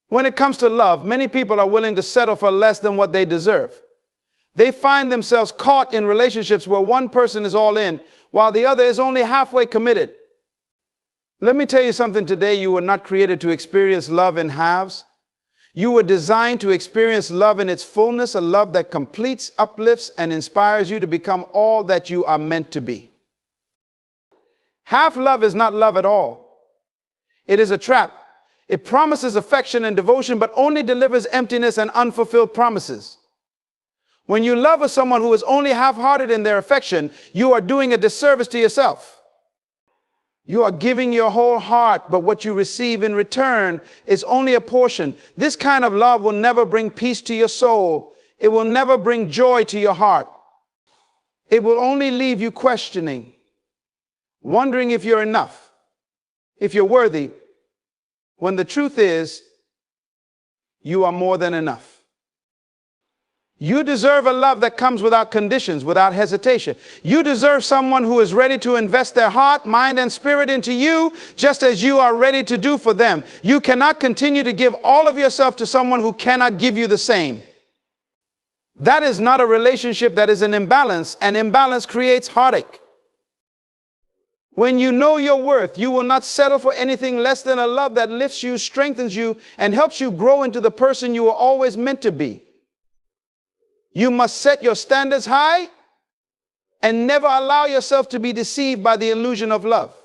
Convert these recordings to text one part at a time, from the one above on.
When it comes to love, many people are willing to settle for less than what they deserve. They find themselves caught in relationships where one person is all in, while the other is only halfway committed. Let me tell you something today. You were not created to experience love in halves. You were designed to experience love in its fullness, a love that completes, uplifts, and inspires you to become all that you are meant to be. Half love is not love at all. It is a trap. It promises affection and devotion, but only delivers emptiness and unfulfilled promises. When you love someone who is only half-hearted in their affection, you are doing a disservice to yourself. You are giving your whole heart, but what you receive in return is only a portion. This kind of love will never bring peace to your soul. It will never bring joy to your heart. It will only leave you questioning, wondering if you're enough, if you're worthy, when the truth is, you are more than enough. You deserve a love that comes without conditions, without hesitation. You deserve someone who is ready to invest their heart, mind, and spirit into you, just as you are ready to do for them. You cannot continue to give all of yourself to someone who cannot give you the same. That is not a relationship, that is an imbalance, and imbalance creates heartache. When you know your worth, you will not settle for anything less than a love that lifts you, strengthens you, and helps you grow into the person you were always meant to be. You must set your standards high and never allow yourself to be deceived by the illusion of love.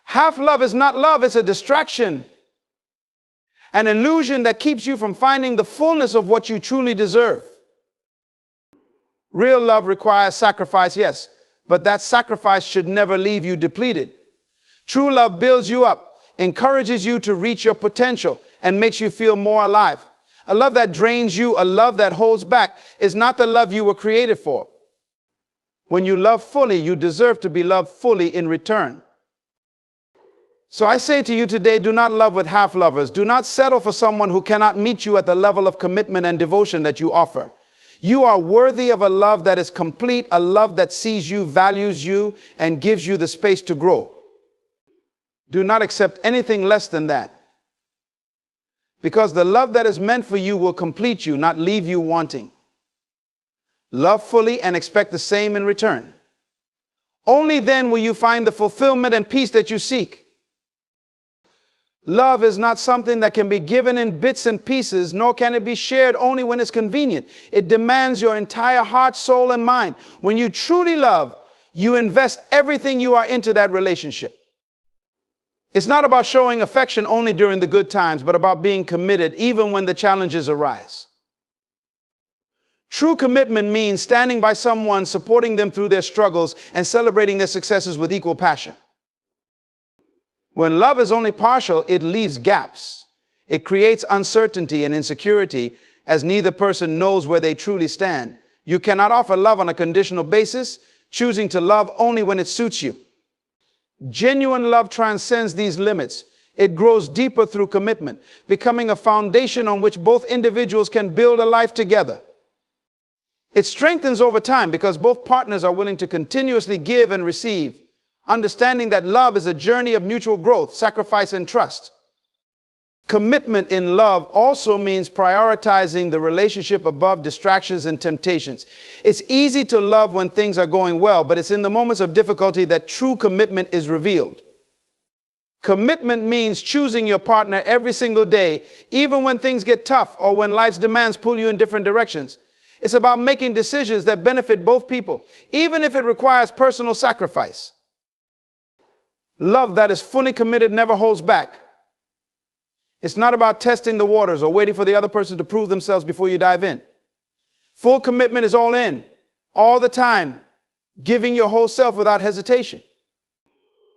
Half love is not love, it's a distraction, an illusion that keeps you from finding the fullness of what you truly deserve. Real love requires sacrifice, yes, but that sacrifice should never leave you depleted. True love builds you up, encourages you to reach your potential, and makes you feel more alive. A love that drains you, a love that holds back, is not the love you were created for. When you love fully, you deserve to be loved fully in return. So I say to you today, do not love with half lovers. Do not settle for someone who cannot meet you at the level of commitment and devotion that you offer. You are worthy of a love that is complete, a love that sees you, values you, and gives you the space to grow. Do not accept anything less than that. Because the love that is meant for you will complete you, not leave you wanting. Love fully and expect the same in return. Only then will you find the fulfillment and peace that you seek. Love is not something that can be given in bits and pieces, nor can it be shared only when it's convenient. It demands your entire heart, soul, and mind. When you truly love, you invest everything you are into that relationship. It's not about showing affection only during the good times, but about being committed even when the challenges arise. True commitment means standing by someone, supporting them through their struggles, and celebrating their successes with equal passion. When love is only partial, it leaves gaps. It creates uncertainty and insecurity, as neither person knows where they truly stand. You cannot offer love on a conditional basis, choosing to love only when it suits you. Genuine love transcends these limits. It grows deeper through commitment, becoming a foundation on which both individuals can build a life together. It strengthens over time because both partners are willing to continuously give and receive, understanding that love is a journey of mutual growth, sacrifice, and trust. Commitment in love also means prioritizing the relationship above distractions and temptations. It's easy to love when things are going well, but it's in the moments of difficulty that true commitment is revealed. Commitment means choosing your partner every single day, even when things get tough or when life's demands pull you in different directions. It's about making decisions that benefit both people, even if it requires personal sacrifice. Love that is fully committed never holds back. It's not about testing the waters or waiting for the other person to prove themselves before you dive in. Full commitment is all in, all the time, giving your whole self without hesitation.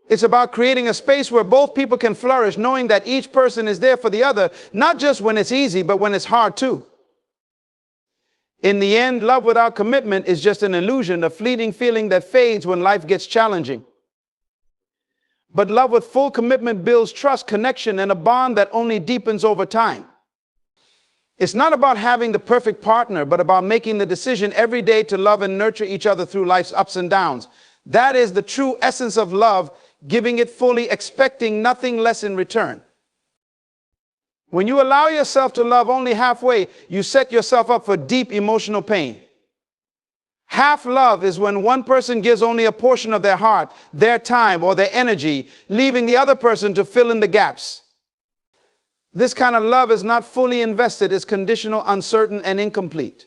It's about creating a space where both people can flourish, knowing that each person is there for the other, not just when it's easy, but when it's hard too. In the end, love without commitment is just an illusion, a fleeting feeling that fades when life gets challenging. But love with full commitment builds trust, connection, and a bond that only deepens over time. It's not about having the perfect partner, but about making the decision every day to love and nurture each other through life's ups and downs. That is the true essence of love, giving it fully, expecting nothing less in return. When you allow yourself to love only halfway, you set yourself up for deep emotional pain. Half love is when one person gives only a portion of their heart, their time, or their energy, leaving the other person to fill in the gaps. This kind of love is not fully invested, it's conditional, uncertain, and incomplete.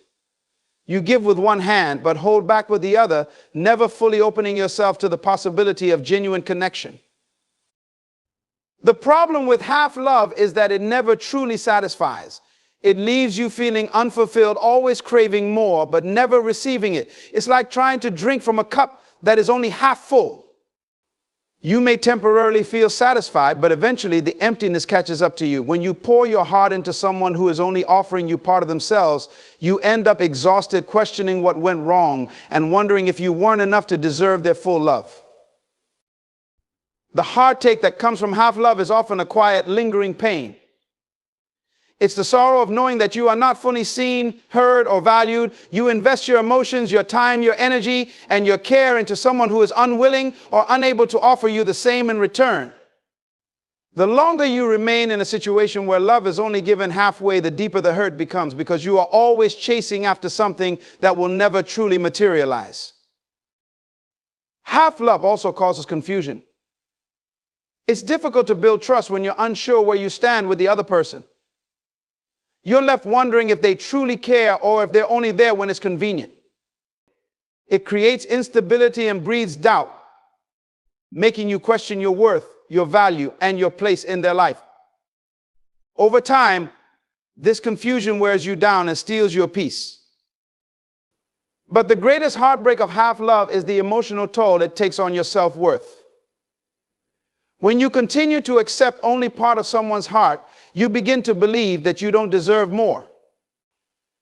You give with one hand, but hold back with the other, never fully opening yourself to the possibility of genuine connection. The problem with half love is that it never truly satisfies. It leaves you feeling unfulfilled, always craving more, but never receiving it. It's like trying to drink from a cup that is only half full. You may temporarily feel satisfied, but eventually the emptiness catches up to you. When you pour your heart into someone who is only offering you part of themselves, you end up exhausted, questioning what went wrong, and wondering if you weren't enough to deserve their full love. The heartache that comes from half love is often a quiet, lingering pain. It's the sorrow of knowing that you are not fully seen, heard, or valued. You invest your emotions, your time, your energy, and your care into someone who is unwilling or unable to offer you the same in return. The longer you remain in a situation where love is only given halfway, the deeper the hurt becomes, because you are always chasing after something that will never truly materialize. Half love also causes confusion. It's difficult to build trust when you're unsure where you stand with the other person. You're left wondering if they truly care or if they're only there when it's convenient. It creates instability and breeds doubt, making you question your worth, your value, and your place in their life. Over time, this confusion wears you down and steals your peace. But the greatest heartbreak of half love is the emotional toll it takes on your self-worth. When you continue to accept only part of someone's heart, you begin to believe that you don't deserve more.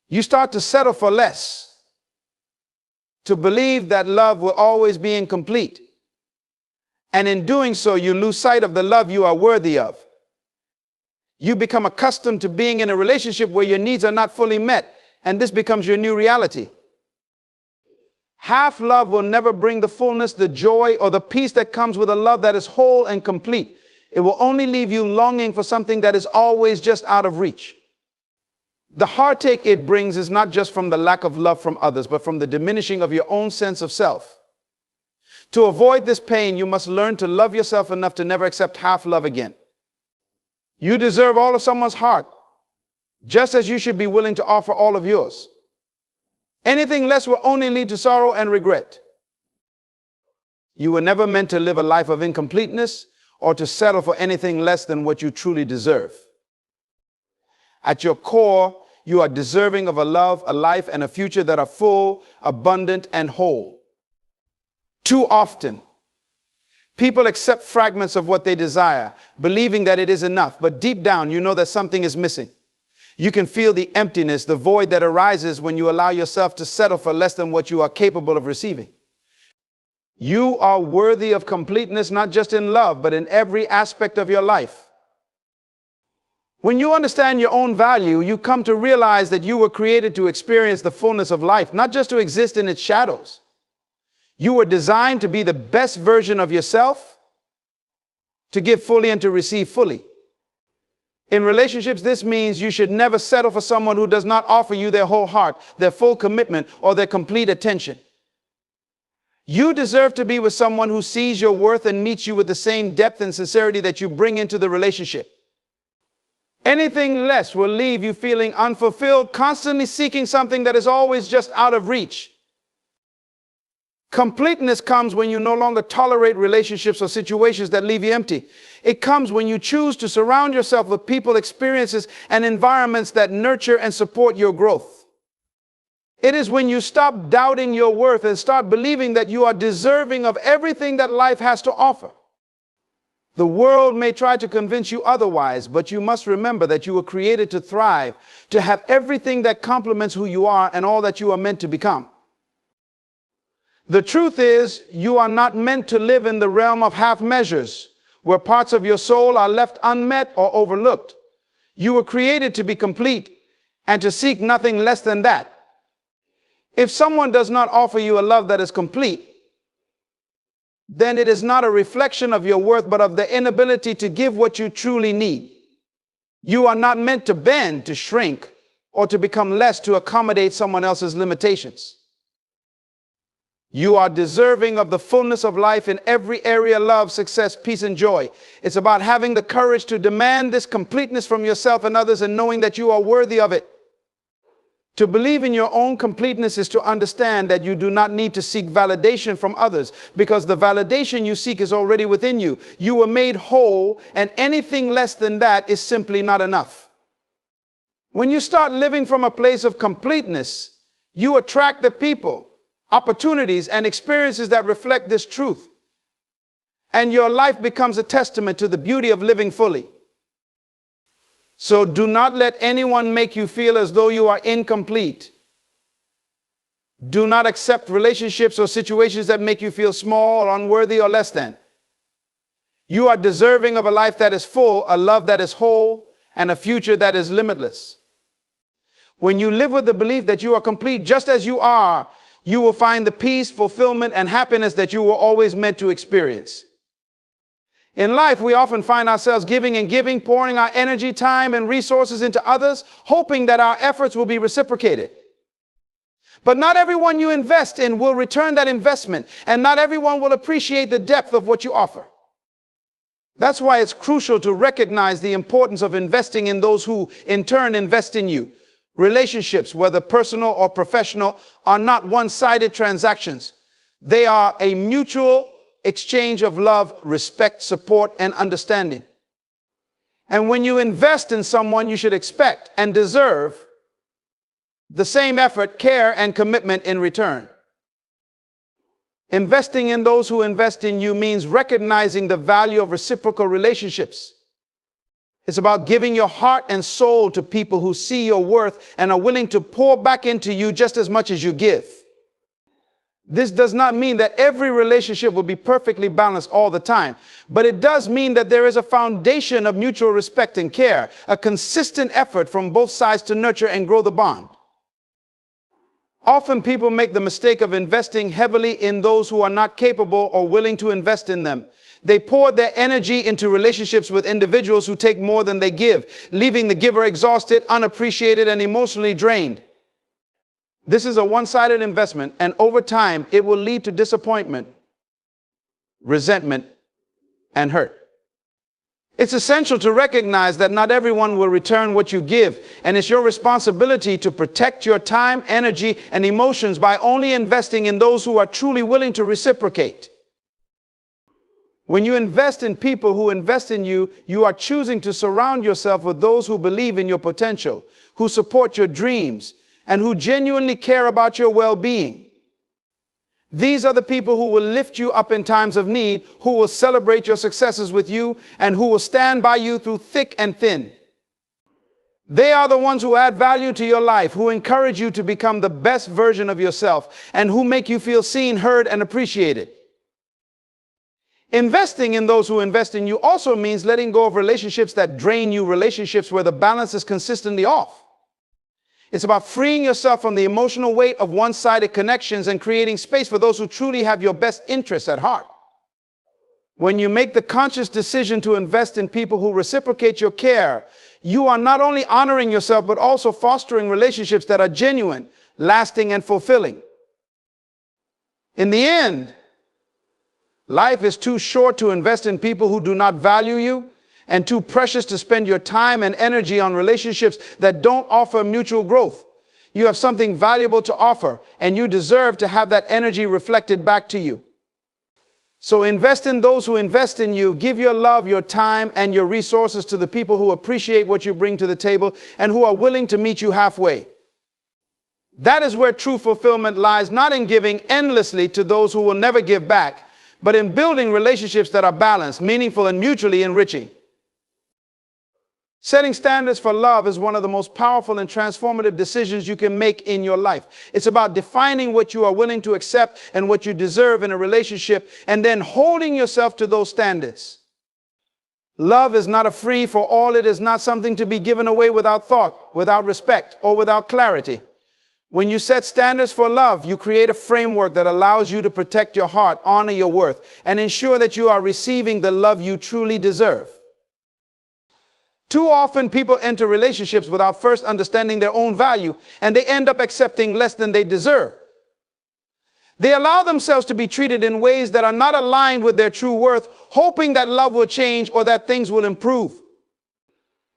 You start to settle for less, to believe that love will always be incomplete. And in doing so, you lose sight of the love you are worthy of. You become accustomed to being in a relationship where your needs are not fully met, and this becomes your new reality. Half love will never bring the fullness, the joy, or the peace that comes with a love that is whole and complete. It will only leave you longing for something that is always just out of reach. The heartache it brings is not just from the lack of love from others, but from the diminishing of your own sense of self. To avoid this pain, you must learn to love yourself enough to never accept half love again. You deserve all of someone's heart, just as you should be willing to offer all of yours. Anything less will only lead to sorrow and regret. You were never meant to live a life of incompleteness or to settle for anything less than what you truly deserve. At your core, you are deserving of a love, a life, and a future that are full, abundant, and whole. Too often, people accept fragments of what they desire, believing that it is enough, but deep down, you know that something is missing. You can feel the emptiness, the void that arises when you allow yourself to settle for less than what you are capable of receiving. You are worthy of completeness, not just in love, but in every aspect of your life. When you understand your own value, you come to realize that you were created to experience the fullness of life, not just to exist in its shadows. You were designed to be the best version of yourself, to give fully and to receive fully. In relationships, this means you should never settle for someone who does not offer you their whole heart, their full commitment, or their complete attention. You deserve to be with someone who sees your worth and meets you with the same depth and sincerity that you bring into the relationship. Anything less will leave you feeling unfulfilled, constantly seeking something that is always just out of reach. Completeness comes when you no longer tolerate relationships or situations that leave you empty. It comes when you choose to surround yourself with people, experiences, and environments that nurture and support your growth. It is when you stop doubting your worth and start believing that you are deserving of everything that life has to offer. The world may try to convince you otherwise, but you must remember that you were created to thrive, to have everything that complements who you are and all that you are meant to become. The truth is, you are not meant to live in the realm of half measures, where parts of your soul are left unmet or overlooked. You were created to be complete and to seek nothing less than that. If someone does not offer you a love that is complete, then it is not a reflection of your worth, but of the inability to give what you truly need. You are not meant to bend, to shrink, or to become less to accommodate someone else's limitations. You are deserving of the fullness of life in every area: love, success, peace, and joy. It's about having the courage to demand this completeness from yourself and others, and knowing that you are worthy of it. To believe in your own completeness is to understand that you do not need to seek validation from others, because the validation you seek is already within you. You were made whole, and anything less than that is simply not enough. When you start living from a place of completeness, you attract the people, opportunities, and experiences that reflect this truth. And your life becomes a testament to the beauty of living fully. So do not let anyone make you feel as though you are incomplete. Do not accept relationships or situations that make you feel small or unworthy or less than. You are deserving of a life that is full, a love that is whole, and a future that is limitless. When you live with the belief that you are complete just as you are, you will find the peace, fulfillment, and happiness that you were always meant to experience. In life, we often find ourselves giving and giving, pouring our energy, time, and resources into others, hoping that our efforts will be reciprocated. But not everyone you invest in will return that investment, and not everyone will appreciate the depth of what you offer. That's why it's crucial to recognize the importance of investing in those who, in turn, invest in you. Relationships, whether personal or professional, are not one-sided transactions. They are a mutual exchange of love, respect, support, and understanding. And when you invest in someone, you should expect and deserve the same effort, care, and commitment in return. Investing in those who invest in you means recognizing the value of reciprocal relationships. It's about giving your heart and soul to people who see your worth and are willing to pour back into you just as much as you give. This does not mean that every relationship will be perfectly balanced all the time, but it does mean that there is a foundation of mutual respect and care, a consistent effort from both sides to nurture and grow the bond. Often people make the mistake of investing heavily in those who are not capable or willing to invest in them. They pour their energy into relationships with individuals who take more than they give, leaving the giver exhausted, unappreciated, and emotionally drained. This is a one-sided investment, and over time, it will lead to disappointment, resentment, and hurt. It's essential to recognize that not everyone will return what you give, and it's your responsibility to protect your time, energy, and emotions by only investing in those who are truly willing to reciprocate. When you invest in people who invest in you, you are choosing to surround yourself with those who believe in your potential, who support your dreams, and who genuinely care about your well-being. These are the people who will lift you up in times of need, who will celebrate your successes with you, and who will stand by you through thick and thin. They are the ones who add value to your life, who encourage you to become the best version of yourself, and who make you feel seen, heard, and appreciated. Investing in those who invest in you also means letting go of relationships that drain you, relationships where the balance is consistently off. It's about freeing yourself from the emotional weight of one-sided connections and creating space for those who truly have your best interests at heart. When you make the conscious decision to invest in people who reciprocate your care, you are not only honoring yourself, but also fostering relationships that are genuine, lasting, and fulfilling. In the end, life is too short to invest in people who do not value you, and too precious to spend your time and energy on relationships that don't offer mutual growth. You have something valuable to offer, and you deserve to have that energy reflected back to you. So invest in those who invest in you. Give your love, your time, and your resources to the people who appreciate what you bring to the table and who are willing to meet you halfway. That is where true fulfillment lies, not in giving endlessly to those who will never give back, but in building relationships that are balanced, meaningful, and mutually enriching. Setting standards for love is one of the most powerful and transformative decisions you can make in your life. It's about defining what you are willing to accept and what you deserve in a relationship, and then holding yourself to those standards. Love is not a free for all. It is not something to be given away without thought, without respect, or without clarity. When you set standards for love, you create a framework that allows you to protect your heart, honor your worth, and ensure that you are receiving the love you truly deserve. Too often people enter relationships without first understanding their own value, and they end up accepting less than they deserve. They allow themselves to be treated in ways that are not aligned with their true worth, hoping that love will change or that things will improve.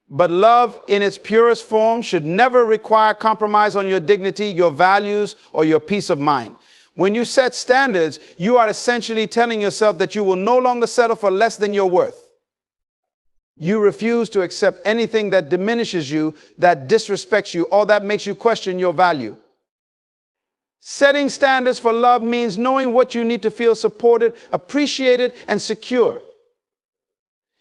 But love in its purest form should never require compromise on your dignity, your values, or your peace of mind. When you set standards, you are essentially telling yourself that you will no longer settle for less than your worth. You refuse to accept anything that diminishes you, that disrespects you, or that makes you question your value. Setting standards for love means knowing what you need to feel supported, appreciated, and secure.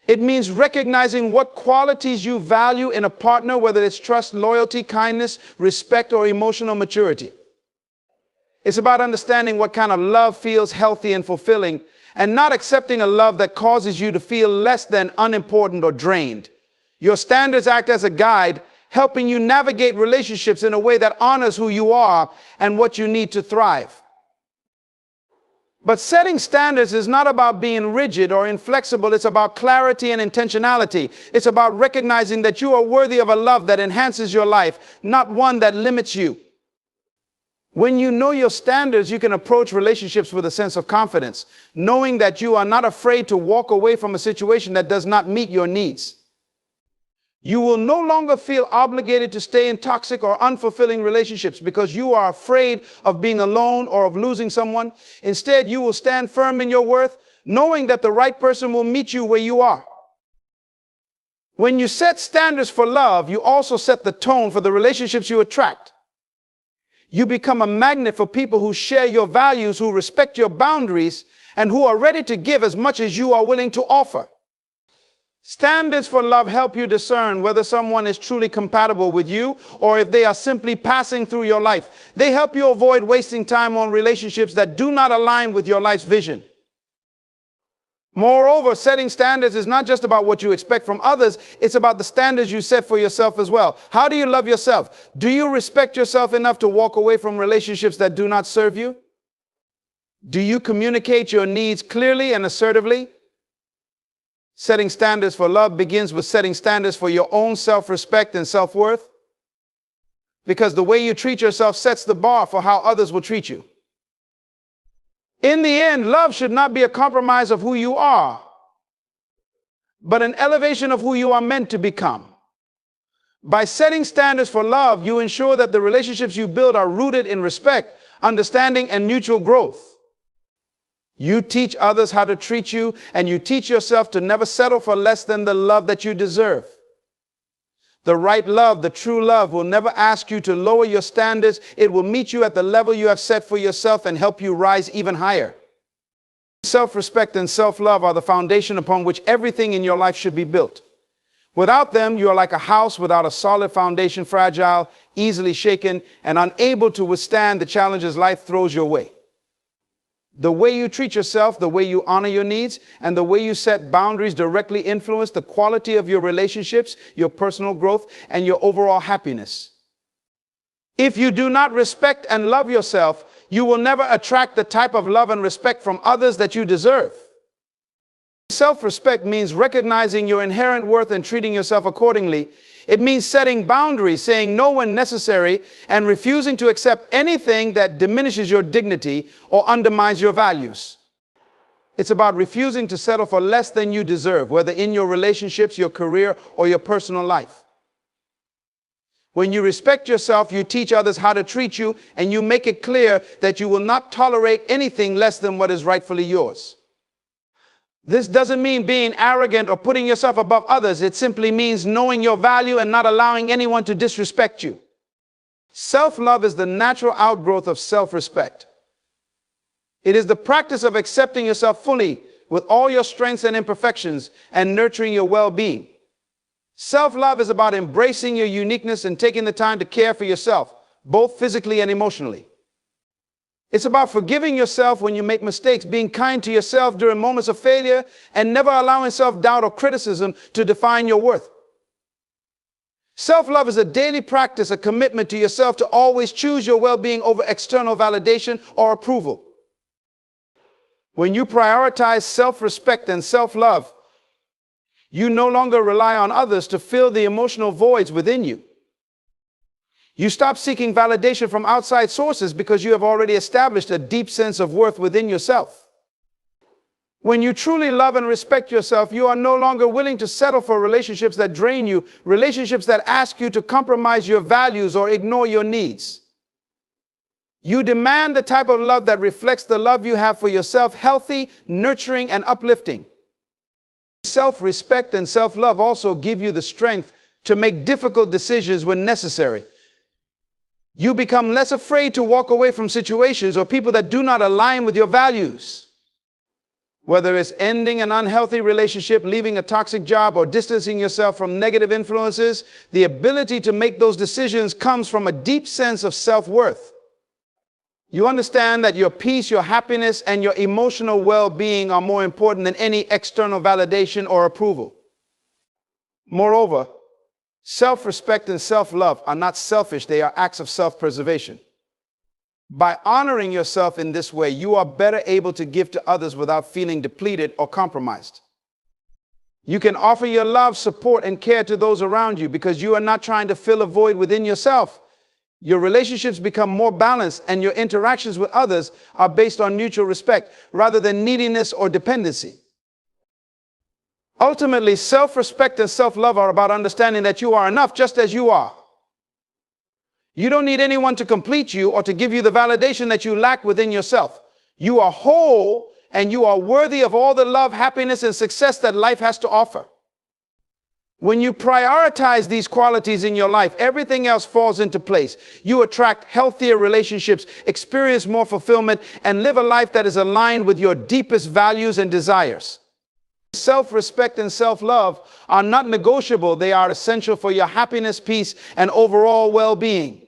It means recognizing what qualities you value in a partner, whether it's trust, loyalty, kindness, respect, or emotional maturity. It's about understanding what kind of love feels healthy and fulfilling, and not accepting a love that causes you to feel less than, unimportant, or drained. Your standards act as a guide, helping you navigate relationships in a way that honors who you are and what you need to thrive. But setting standards is not about being rigid or inflexible. It's about clarity and intentionality. It's about recognizing that you are worthy of a love that enhances your life, not one that limits you. When you know your standards, you can approach relationships with a sense of confidence, knowing that you are not afraid to walk away from a situation that does not meet your needs. You will no longer feel obligated to stay in toxic or unfulfilling relationships because you are afraid of being alone or of losing someone. Instead, you will stand firm in your worth, knowing that the right person will meet you where you are. When you set standards for love, you also set the tone for the relationships you attract. You become a magnet for people who share your values, who respect your boundaries, and who are ready to give as much as you are willing to offer. Standards for love help you discern whether someone is truly compatible with you or if they are simply passing through your life. They help you avoid wasting time on relationships that do not align with your life's vision. Moreover, setting standards is not just about what you expect from others, it's about the standards you set for yourself as well. How do you love yourself? Do you respect yourself enough to walk away from relationships that do not serve you? Do you communicate your needs clearly and assertively? Setting standards for love begins with setting standards for your own self-respect and self-worth, because the way you treat yourself sets the bar for how others will treat you. In the end, love should not be a compromise of who you are, but an elevation of who you are meant to become. By setting standards for love, you ensure that the relationships you build are rooted in respect, understanding, and mutual growth. You teach others how to treat you, and you teach yourself to never settle for less than the love that you deserve. The right love, the true love, will never ask you to lower your standards. It will meet you at the level you have set for yourself and help you rise even higher. Self-respect and self-love are the foundation upon which everything in your life should be built. Without them, you are like a house without a solid foundation, fragile, easily shaken, and unable to withstand the challenges life throws your way. The way you treat yourself, the way you honor your needs, and the way you set boundaries directly influence the quality of your relationships, your personal growth, and your overall happiness. If you do not respect and love yourself, you will never attract the type of love and respect from others that you deserve. Self-respect means recognizing your inherent worth and treating yourself accordingly. It means setting boundaries, saying no when necessary, and refusing to accept anything that diminishes your dignity or undermines your values. It's about refusing to settle for less than you deserve, whether in your relationships, your career, or your personal life. When you respect yourself, you teach others how to treat you, and you make it clear that you will not tolerate anything less than what is rightfully yours. This doesn't mean being arrogant or putting yourself above others. It simply means knowing your value and not allowing anyone to disrespect you. Self-love is the natural outgrowth of self-respect. It is the practice of accepting yourself fully with all your strengths and imperfections and nurturing your well-being. Self-love is about embracing your uniqueness and taking the time to care for yourself, both physically and emotionally. It's about forgiving yourself when you make mistakes, being kind to yourself during moments of failure, and never allowing self-doubt or criticism to define your worth. Self-love is a daily practice, a commitment to yourself to always choose your well-being over external validation or approval. When you prioritize self-respect and self-love, You no longer rely on others to fill the emotional voids within you. You stop seeking validation from outside sources because you have already established a deep sense of worth within yourself. When you truly love and respect yourself, you are no longer willing to settle for relationships that drain you, relationships that ask you to compromise your values or ignore your needs. You demand the type of love that reflects the love you have for yourself, healthy, nurturing, and uplifting. Self-respect and self-love also give you the strength to make difficult decisions when necessary. You become less afraid to walk away from situations or people that do not align with your values. Whether it's ending an unhealthy relationship, leaving a toxic job, or distancing yourself from negative influences, the ability to make those decisions comes from a deep sense of self-worth. You understand that your peace, your happiness, and your emotional well-being are more important than any external validation or approval. Moreover, self-respect and self-love are not selfish, they are acts of self-preservation. By honoring yourself in this way, you are better able to give to others without feeling depleted or compromised. You can offer your love, support, and care to those around you because you are not trying to fill a void within yourself. Your relationships become more balanced and your interactions with others are based on mutual respect rather than neediness or dependency. Ultimately, self-respect and self-love are about understanding that you are enough just as you are. You don't need anyone to complete you or to give you the validation that you lack within yourself. You are whole and you are worthy of all the love, happiness, and success that life has to offer. When you prioritize these qualities in your life, everything else falls into place. You attract healthier relationships, experience more fulfillment, and live a life that is aligned with your deepest values and desires. Self-respect and self-love are not negotiable. They are essential for your happiness, peace, and overall well-being.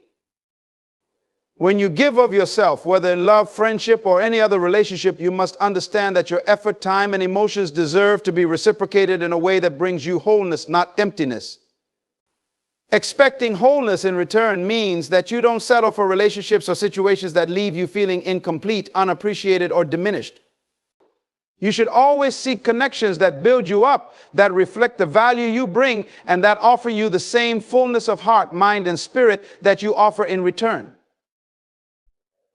When you give of yourself, whether in love, friendship, or any other relationship, you must understand that your effort, time, and emotions deserve to be reciprocated in a way that brings you wholeness, not emptiness. Expecting wholeness in return means that you don't settle for relationships or situations that leave you feeling incomplete, unappreciated, or diminished. You should always seek connections that build you up, that reflect the value you bring, and that offer you the same fullness of heart, mind, and spirit that you offer in return.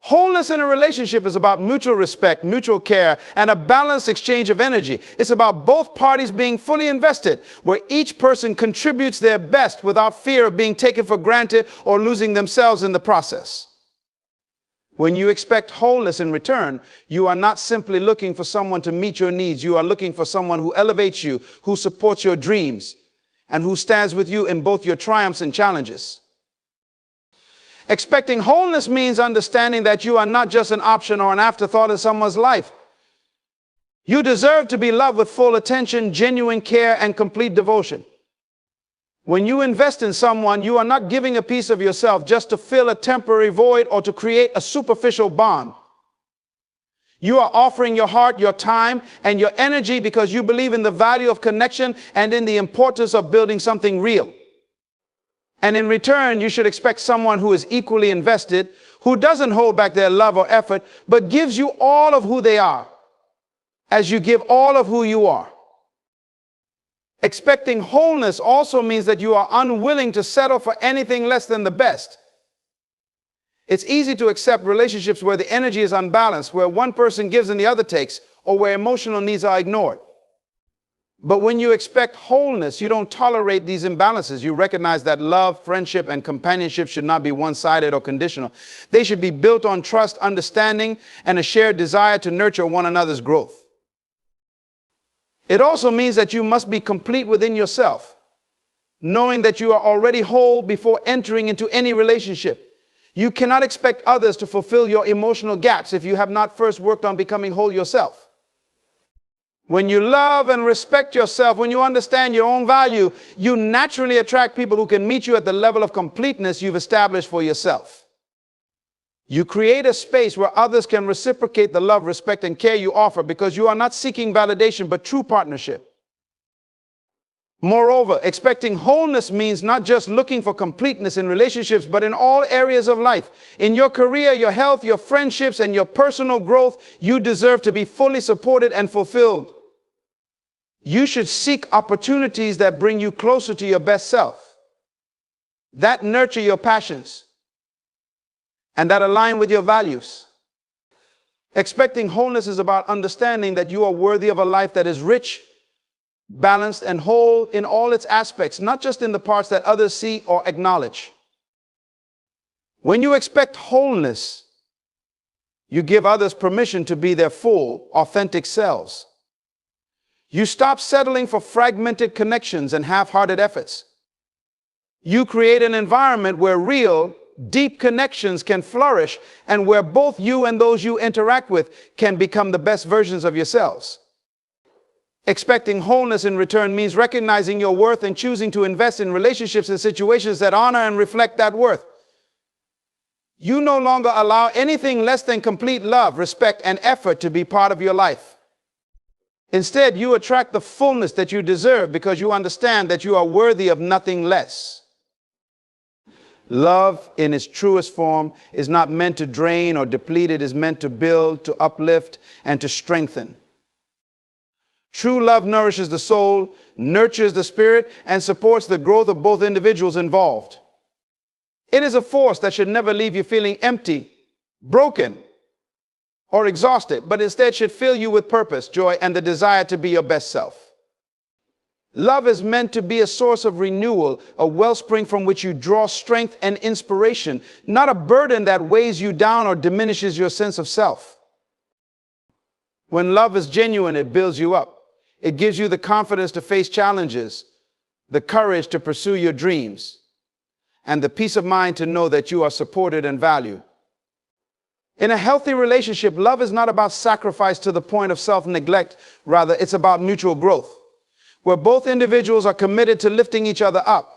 Wholeness in a relationship is about mutual respect, mutual care, and a balanced exchange of energy. It's about both parties being fully invested, where each person contributes their best without fear of being taken for granted or losing themselves in the process. When you expect wholeness in return, you are not simply looking for someone to meet your needs. You are looking for someone who elevates you, who supports your dreams, and who stands with you in both your triumphs and challenges. Expecting wholeness means understanding that you are not just an option or an afterthought in someone's life. You deserve to be loved with full attention, genuine care, and complete devotion. When you invest in someone, you are not giving a piece of yourself just to fill a temporary void or to create a superficial bond. You are offering your heart, your time, and your energy because you believe in the value of connection and in the importance of building something real. And in return, you should expect someone who is equally invested, who doesn't hold back their love or effort, but gives you all of who they are, as you give all of who you are. Expecting wholeness also means that you are unwilling to settle for anything less than the best. It's easy to accept relationships where the energy is unbalanced, where one person gives and the other takes, or where emotional needs are ignored. But when you expect wholeness, you don't tolerate these imbalances. You recognize that love, friendship, and companionship should not be one-sided or conditional. They should be built on trust, understanding, and a shared desire to nurture one another's growth. It also means that you must be complete within yourself, knowing that you are already whole before entering into any relationship. You cannot expect others to fulfill your emotional gaps if you have not first worked on becoming whole yourself. When you love and respect yourself, when you understand your own value, you naturally attract people who can meet you at the level of completeness you've established for yourself. You create a space where others can reciprocate the love, respect, and care you offer because you are not seeking validation, but true partnership. Moreover, expecting wholeness means not just looking for completeness in relationships, but in all areas of life. In your career, your health, your friendships, and your personal growth, you deserve to be fully supported and fulfilled. You should seek opportunities that bring you closer to your best self, that nurture your passions, and that align with your values. Expecting wholeness is about understanding that you are worthy of a life that is rich, balanced, and whole in all its aspects, not just in the parts that others see or acknowledge. When you expect wholeness, you give others permission to be their full, authentic selves. You stop settling for fragmented connections and half-hearted efforts. You create an environment where real, deep connections can flourish and where both you and those you interact with can become the best versions of yourselves. Expecting wholeness in return means recognizing your worth and choosing to invest in relationships and situations that honor and reflect that worth. You no longer allow anything less than complete love, respect, and effort to be part of your life. Instead, you attract the fullness that you deserve because you understand that you are worthy of nothing less. Love, in its truest form, is not meant to drain or deplete. It is meant to build, to uplift, and to strengthen. True love nourishes the soul, nurtures the spirit, and supports the growth of both individuals involved. It is a force that should never leave you feeling empty, broken, or exhausted, but instead should fill you with purpose, joy, and the desire to be your best self. Love is meant to be a source of renewal, a wellspring from which you draw strength and inspiration, not a burden that weighs you down or diminishes your sense of self. When love is genuine, it builds you up. It gives you the confidence to face challenges, the courage to pursue your dreams, and the peace of mind to know that you are supported and valued. In a healthy relationship, love is not about sacrifice to the point of self-neglect. Rather, it's about mutual growth, where both individuals are committed to lifting each other up,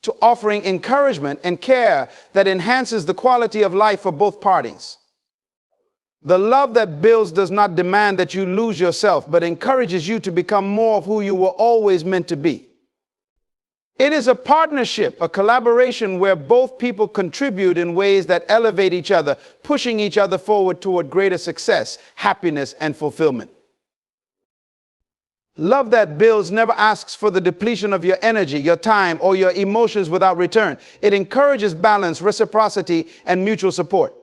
to offering encouragement and care that enhances the quality of life for both parties. The love that builds does not demand that you lose yourself, but encourages you to become more of who you were always meant to be. It is a partnership, a collaboration where both people contribute in ways that elevate each other, pushing each other forward toward greater success, happiness, and fulfillment. Love that builds never asks for the depletion of your energy, your time, or your emotions without return. It encourages balance, reciprocity, and mutual support.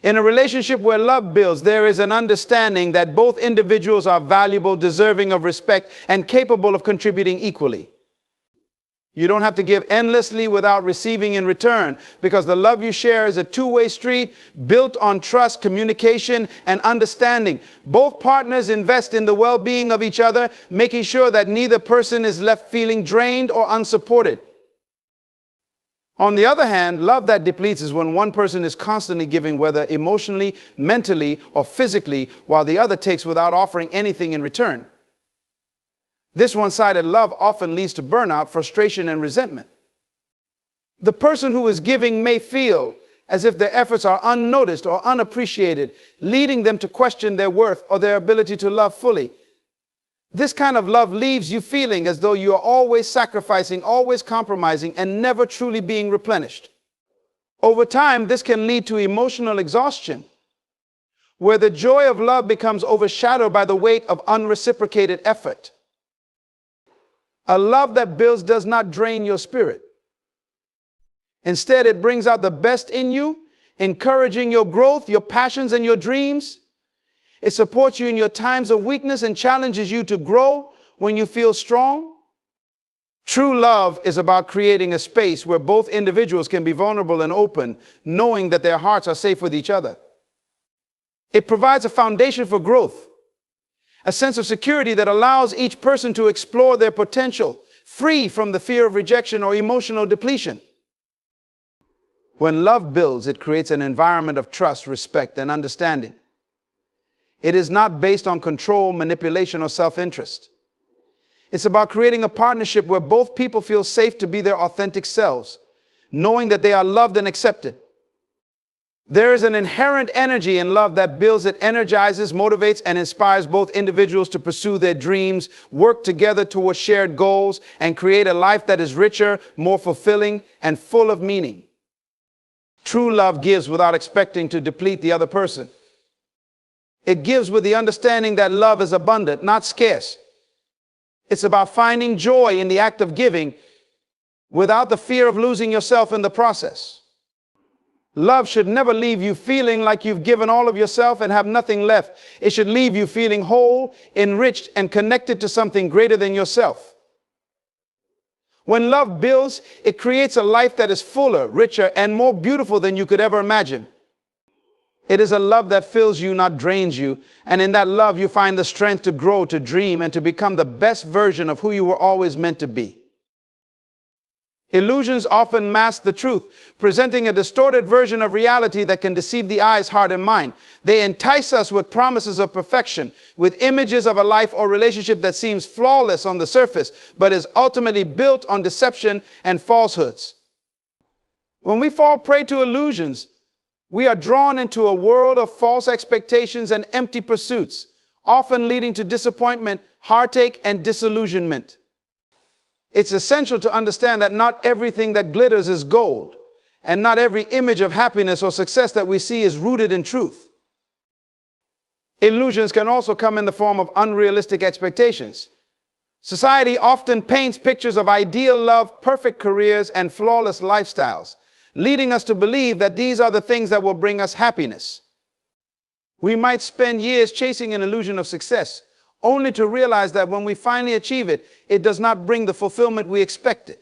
In a relationship where love builds, there is an understanding that both individuals are valuable, deserving of respect, and capable of contributing equally. You don't have to give endlessly without receiving in return, because the love you share is a two-way street built on trust, communication, and understanding. Both partners invest in the well-being of each other, making sure that neither person is left feeling drained or unsupported. On the other hand, love that depletes is when one person is constantly giving, whether emotionally, mentally, or physically, while the other takes without offering anything in return. This one-sided love often leads to burnout, frustration, and resentment. The person who is giving may feel as if their efforts are unnoticed or unappreciated, leading them to question their worth or their ability to love fully. This kind of love leaves you feeling as though you are always sacrificing, always compromising, and never truly being replenished. Over time, this can lead to emotional exhaustion, where the joy of love becomes overshadowed by the weight of unreciprocated effort. A love that builds does not drain your spirit. Instead, it brings out the best in you, encouraging your growth, your passions, and your dreams. It supports you in your times of weakness and challenges you to grow when you feel strong. True love is about creating a space where both individuals can be vulnerable and open, knowing that their hearts are safe with each other. It provides a foundation for growth, a sense of security that allows each person to explore their potential, free from the fear of rejection or emotional depletion. When love builds, it creates an environment of trust, respect, and understanding. It is not based on control, manipulation, or self-interest. It's about creating a partnership where both people feel safe to be their authentic selves, knowing that they are loved and accepted. There is an inherent energy in love that builds, it energizes, motivates, and inspires both individuals to pursue their dreams, work together towards shared goals, and create a life that is richer, more fulfilling, and full of meaning. True love gives without expecting to deplete the other person. It gives with the understanding that love is abundant, not scarce. It's about finding joy in the act of giving without the fear of losing yourself in the process. Love should never leave you feeling like you've given all of yourself and have nothing left. It should leave you feeling whole, enriched, and connected to something greater than yourself. When love builds, it creates a life that is fuller, richer, and more beautiful than you could ever imagine. It is a love that fills you, not drains you. And in that love, you find the strength to grow, to dream, and to become the best version of who you were always meant to be. Illusions often mask the truth, presenting a distorted version of reality that can deceive the eyes, heart, and mind. They entice us with promises of perfection, with images of a life or relationship that seems flawless on the surface, but is ultimately built on deception and falsehoods. When we fall prey to illusions, we are drawn into a world of false expectations and empty pursuits, often leading to disappointment, heartache, and disillusionment. It's essential to understand that not everything that glitters is gold, and not every image of happiness or success that we see is rooted in truth. Illusions can also come in the form of unrealistic expectations. Society often paints pictures of ideal love, perfect careers, and flawless lifestyles, leading us to believe that these are the things that will bring us happiness. We might spend years chasing an illusion of success, only to realize that when we finally achieve it, it does not bring the fulfillment we expected.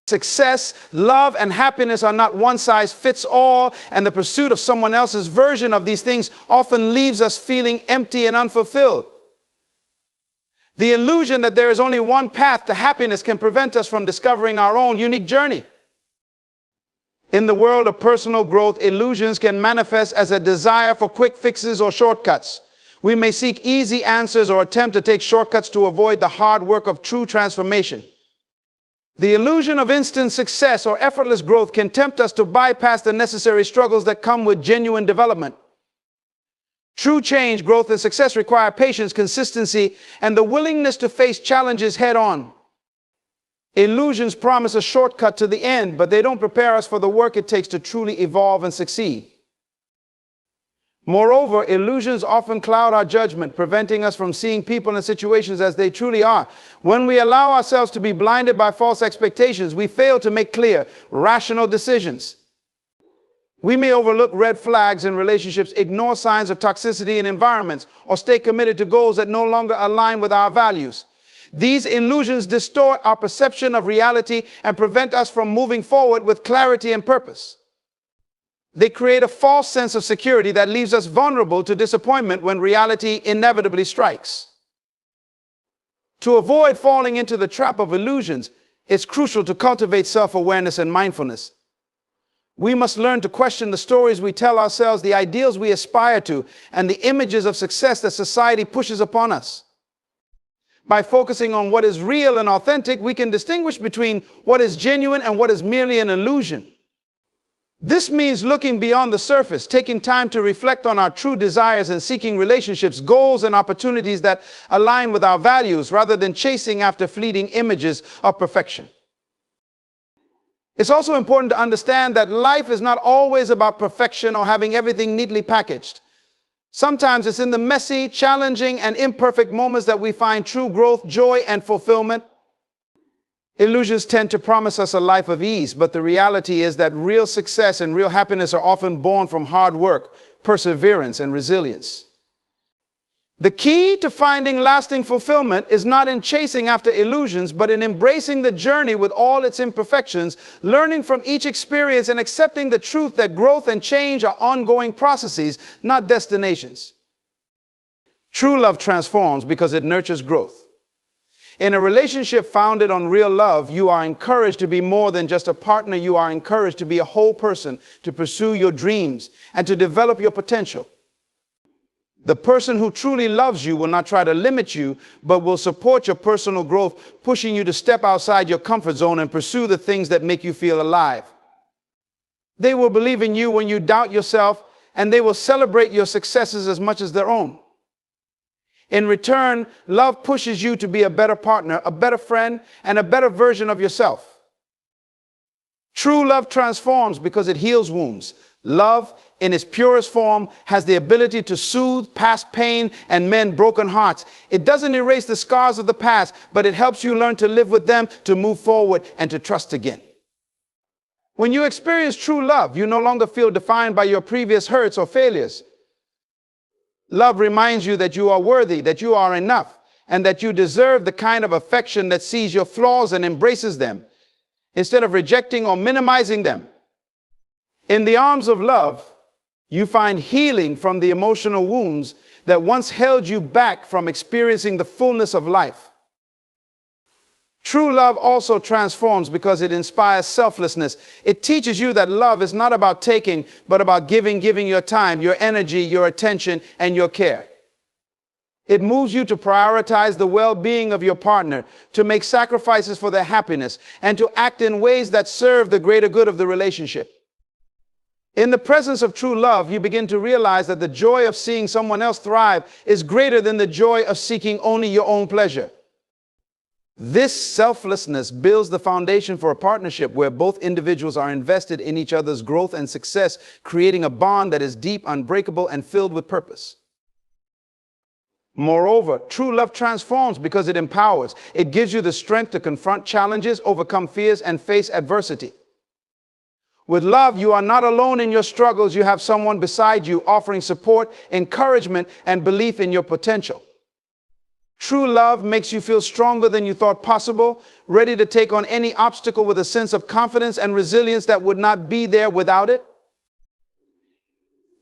Success, love, and happiness are not one size fits all, and the pursuit of someone else's version of these things often leaves us feeling empty and unfulfilled. The illusion that there is only one path to happiness can prevent us from discovering our own unique journey. In the world of personal growth, illusions can manifest as a desire for quick fixes or shortcuts. We may seek easy answers or attempt to take shortcuts to avoid the hard work of true transformation. The illusion of instant success or effortless growth can tempt us to bypass the necessary struggles that come with genuine development. True change, growth, and success require patience, consistency, and the willingness to face challenges head on. Illusions promise a shortcut to the end, but they don't prepare us for the work it takes to truly evolve and succeed. Moreover, illusions often cloud our judgment, preventing us from seeing people and situations as they truly are. When we allow ourselves to be blinded by false expectations, we fail to make clear, rational decisions. We may overlook red flags in relationships, ignore signs of toxicity in environments, or stay committed to goals that no longer align with our values. These illusions distort our perception of reality and prevent us from moving forward with clarity and purpose. They create a false sense of security that leaves us vulnerable to disappointment when reality inevitably strikes. To avoid falling into the trap of illusions, it's crucial to cultivate self-awareness and mindfulness. We must learn to question the stories we tell ourselves, the ideals we aspire to, and the images of success that society pushes upon us. By focusing on what is real and authentic, we can distinguish between what is genuine and what is merely an illusion. This means looking beyond the surface, taking time to reflect on our true desires and seeking relationships, goals, and opportunities that align with our values rather than chasing after fleeting images of perfection. It's also important to understand that life is not always about perfection or having everything neatly packaged. Sometimes it's in the messy, challenging, and imperfect moments that we find true growth, joy, and fulfillment. Illusions tend to promise us a life of ease, but the reality is that real success and real happiness are often born from hard work, perseverance, and resilience. The key to finding lasting fulfillment is not in chasing after illusions, but in embracing the journey with all its imperfections, learning from each experience and accepting the truth that growth and change are ongoing processes, not destinations. True love transforms because it nurtures growth. In a relationship founded on real love, you are encouraged to be more than just a partner. You are encouraged to be a whole person, to pursue your dreams, and to develop your potential. The person who truly loves you will not try to limit you, but will support your personal growth, pushing you to step outside your comfort zone and pursue the things that make you feel alive. They will believe in you when you doubt yourself, and they will celebrate your successes as much as their own. In return, love pushes you to be a better partner, a better friend, and a better version of yourself. True love transforms because it heals wounds. Love, in its purest form, has the ability to soothe past pain and mend broken hearts. It doesn't erase the scars of the past, but it helps you learn to live with them, to move forward, and to trust again. When you experience true love, you no longer feel defined by your previous hurts or failures. Love reminds you that you are worthy, that you are enough, and that you deserve the kind of affection that sees your flaws and embraces them, instead of rejecting or minimizing them. In the arms of love, you find healing from the emotional wounds that once held you back from experiencing the fullness of life. True love also transforms because it inspires selflessness. It teaches you that love is not about taking, but about giving your time, your energy, your attention, and your care. It moves you to prioritize the well-being of your partner, to make sacrifices for their happiness, and to act in ways that serve the greater good of the relationship. In the presence of true love, you begin to realize that the joy of seeing someone else thrive is greater than the joy of seeking only your own pleasure. This selflessness builds the foundation for a partnership where both individuals are invested in each other's growth and success, creating a bond that is deep, unbreakable, and filled with purpose. Moreover, true love transforms because it empowers. It gives you the strength to confront challenges, overcome fears, and face adversity. With love, you are not alone in your struggles. You have someone beside you offering support, encouragement, and belief in your potential. True love makes you feel stronger than you thought possible, ready to take on any obstacle with a sense of confidence and resilience that would not be there without it.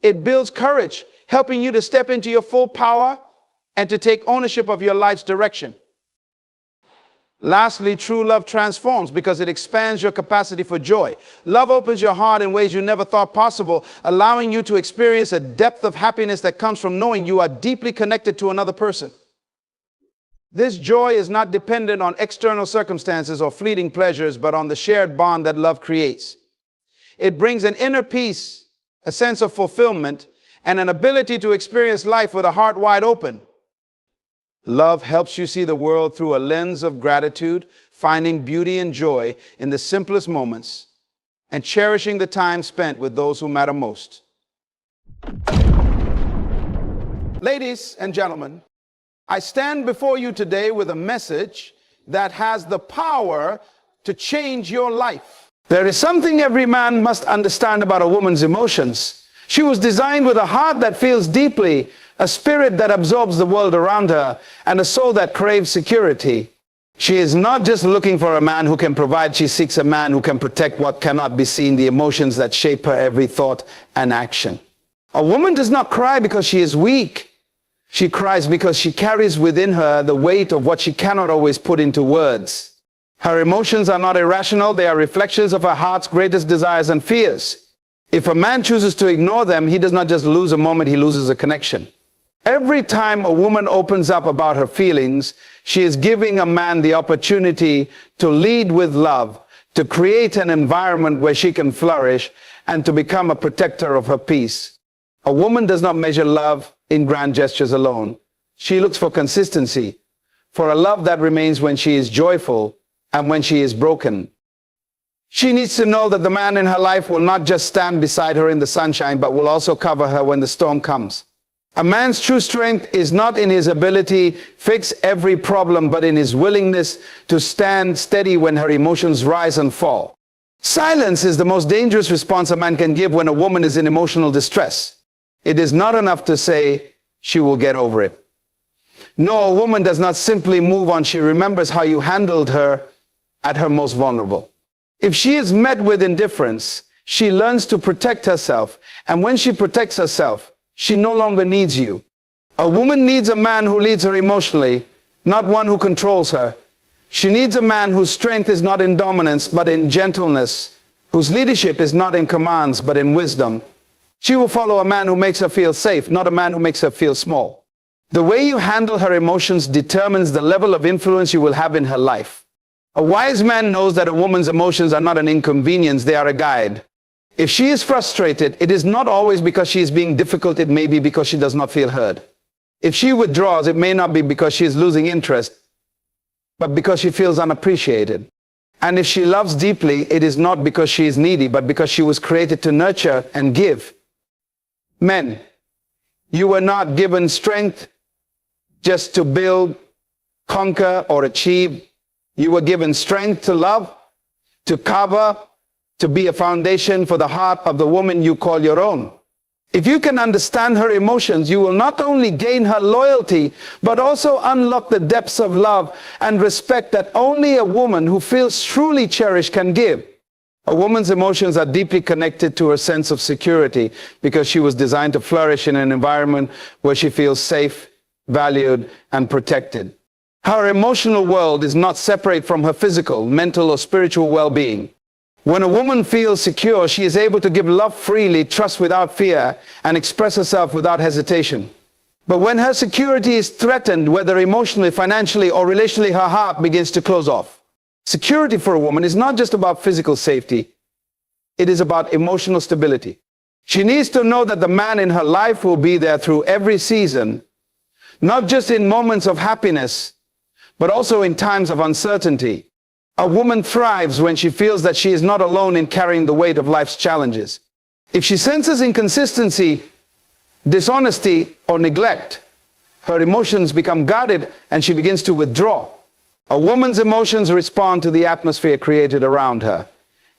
It builds courage, helping you to step into your full power and to take ownership of your life's direction. Lastly, true love transforms because it expands your capacity for joy. Love opens your heart in ways you never thought possible, allowing you to experience a depth of happiness that comes from knowing you are deeply connected to another person. This joy is not dependent on external circumstances or fleeting pleasures, but on the shared bond that love creates. It brings an inner peace, a sense of fulfillment, and an ability to experience life with a heart wide open. Love helps you see the world through a lens of gratitude, finding beauty and joy in the simplest moments, and cherishing the time spent with those who matter most. Ladies and gentlemen, I stand before you today with a message that has the power to change your life. There is something every man must understand about a woman's emotions. She was designed with a heart that feels deeply, a spirit that absorbs the world around her, and a soul that craves security. She is not just looking for a man who can provide, she seeks a man who can protect what cannot be seen, the emotions that shape her every thought and action. A woman does not cry because she is weak. She cries because she carries within her the weight of what she cannot always put into words. Her emotions are not irrational, they are reflections of her heart's greatest desires and fears. If a man chooses to ignore them, he does not just lose a moment, he loses a connection. Every time a woman opens up about her feelings, she is giving a man the opportunity to lead with love, to create an environment where she can flourish, and to become a protector of her peace. A woman does not measure love in grand gestures alone. She looks for consistency, for a love that remains when she is joyful and when she is broken. She needs to know that the man in her life will not just stand beside her in the sunshine, but will also cover her when the storm comes. A man's true strength is not in his ability to fix every problem, but in his willingness to stand steady when her emotions rise and fall. Silence is the most dangerous response a man can give when a woman is in emotional distress. It is not enough to say, she will get over it. No, a woman does not simply move on. She remembers how you handled her at her most vulnerable. If she is met with indifference, she learns to protect herself. And when she protects herself, she no longer needs you. A woman needs a man who leads her emotionally, not one who controls her. She needs a man whose strength is not in dominance, but in gentleness, whose leadership is not in commands, but in wisdom. She will follow a man who makes her feel safe, not a man who makes her feel small. The way you handle her emotions determines the level of influence you will have in her life. A wise man knows that a woman's emotions are not an inconvenience, they are a guide. If she is frustrated, it is not always because she is being difficult, it may be because she does not feel heard. If she withdraws, it may not be because she is losing interest, but because she feels unappreciated. And if she loves deeply, it is not because she is needy, but because she was created to nurture and give. Men, you were not given strength just to build, conquer, or achieve. You were given strength to love, to cover, to be a foundation for the heart of the woman you call your own. If you can understand her emotions, you will not only gain her loyalty, but also unlock the depths of love and respect that only a woman who feels truly cherished can give. A woman's emotions are deeply connected to her sense of security because she was designed to flourish in an environment where she feels safe, valued, and protected. Her emotional world is not separate from her physical, mental, or spiritual well-being. When a woman feels secure, she is able to give love freely, trust without fear, and express herself without hesitation. But when her security is threatened, whether emotionally, financially, or relationally, her heart begins to close off. Security for a woman is not just about physical safety. It is about emotional stability. She needs to know that the man in her life will be there through every season, not just in moments of happiness, but also in times of uncertainty. A woman thrives when she feels that she is not alone in carrying the weight of life's challenges. If she senses inconsistency, dishonesty, or neglect, her emotions become guarded and she begins to withdraw. A woman's emotions respond to the atmosphere created around her.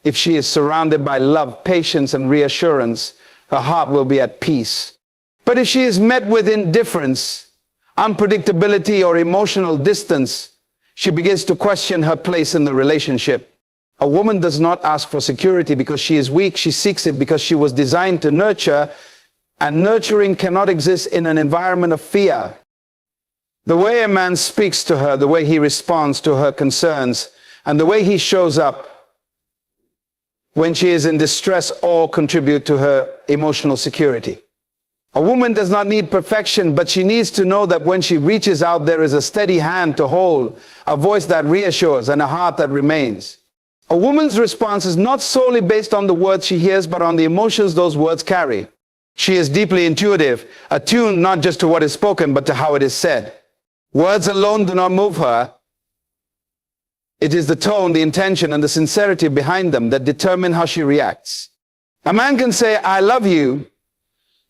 If she is surrounded by love, patience, and reassurance, her heart will be at peace. But if she is met with indifference, unpredictability, or emotional distance, she begins to question her place in the relationship. A woman does not ask for security because she is weak. She seeks it because she was designed to nurture, and nurturing cannot exist in an environment of fear. The way a man speaks to her, the way he responds to her concerns, and the way he shows up when she is in distress all contribute to her emotional security. A woman does not need perfection, but she needs to know that when she reaches out, there is a steady hand to hold, a voice that reassures, and a heart that remains. A woman's response is not solely based on the words she hears, but on the emotions those words carry. She is deeply intuitive, attuned not just to what is spoken, but to how it is said. Words alone do not move her. It is the tone, the intention, and the sincerity behind them that determine how she reacts. A man can say, "I love you,"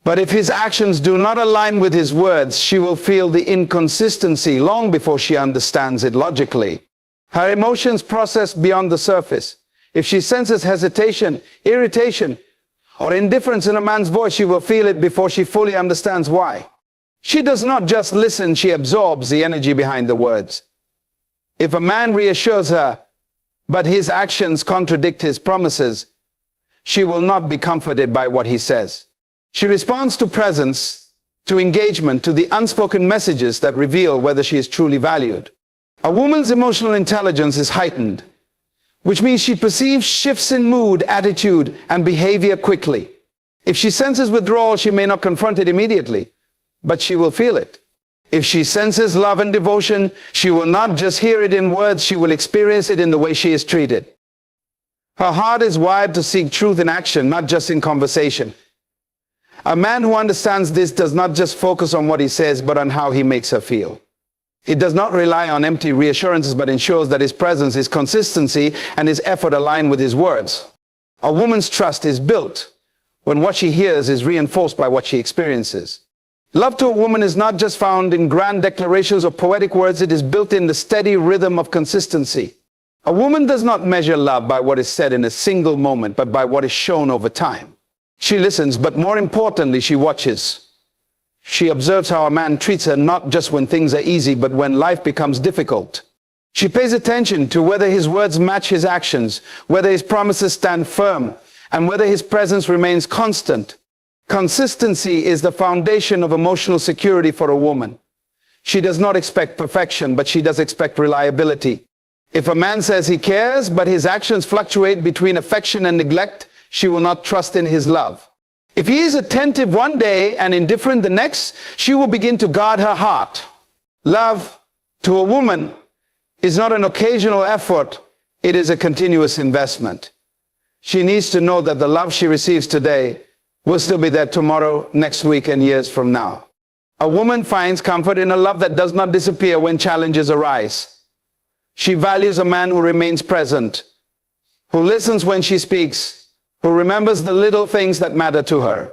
but if his actions do not align with his words, she will feel the inconsistency long before she understands it logically. Her emotions process beyond the surface. If she senses hesitation, irritation, or indifference in a man's voice, she will feel it before she fully understands why. She does not just listen, she absorbs the energy behind the words. If a man reassures her, but his actions contradict his promises, she will not be comforted by what he says. She responds to presence, to engagement, to the unspoken messages that reveal whether she is truly valued. A woman's emotional intelligence is heightened, which means she perceives shifts in mood, attitude, and behavior quickly. If she senses withdrawal, she may not confront it immediately, but she will feel it. If she senses love and devotion, she will not just hear it in words, she will experience it in the way she is treated. Her heart is wired to seek truth in action, not just in conversation. A man who understands this does not just focus on what he says, but on how he makes her feel. He does not rely on empty reassurances, but ensures that his presence, his consistency, and his effort align with his words. A woman's trust is built when what she hears is reinforced by what she experiences. Love to a woman is not just found in grand declarations or poetic words, it is built in the steady rhythm of consistency. A woman does not measure love by what is said in a single moment, but by what is shown over time. She listens, but more importantly, she watches. She observes how a man treats her not just when things are easy, but when life becomes difficult. She pays attention to whether his words match his actions, whether his promises stand firm, and whether his presence remains constant. Consistency is the foundation of emotional security for a woman. She does not expect perfection, but she does expect reliability. If a man says he cares, but his actions fluctuate between affection and neglect, she will not trust in his love. If he is attentive one day and indifferent the next, she will begin to guard her heart. Love to a woman is not an occasional effort, it is a continuous investment. She needs to know that the love she receives today will still be there tomorrow, next week, and years from now. A woman finds comfort in a love that does not disappear when challenges arise. She values a man who remains present, who listens when she speaks, who remembers the little things that matter to her.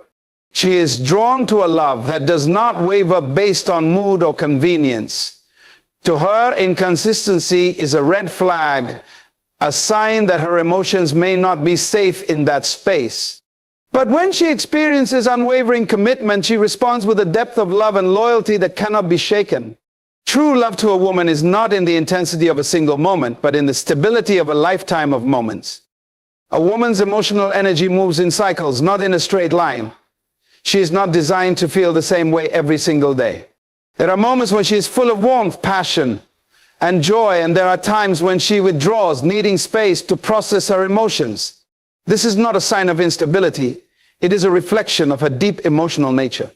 She is drawn to a love that does not waver based on mood or convenience. To her, inconsistency is a red flag, a sign that her emotions may not be safe in that space. But when she experiences unwavering commitment, she responds with a depth of love and loyalty that cannot be shaken. True love to a woman is not in the intensity of a single moment, but in the stability of a lifetime of moments. A woman's emotional energy moves in cycles, not in a straight line. She is not designed to feel the same way every single day. There are moments when she is full of warmth, passion, and joy, and there are times when she withdraws, needing space to process her emotions. This is not a sign of instability. It is a reflection of her deep emotional nature.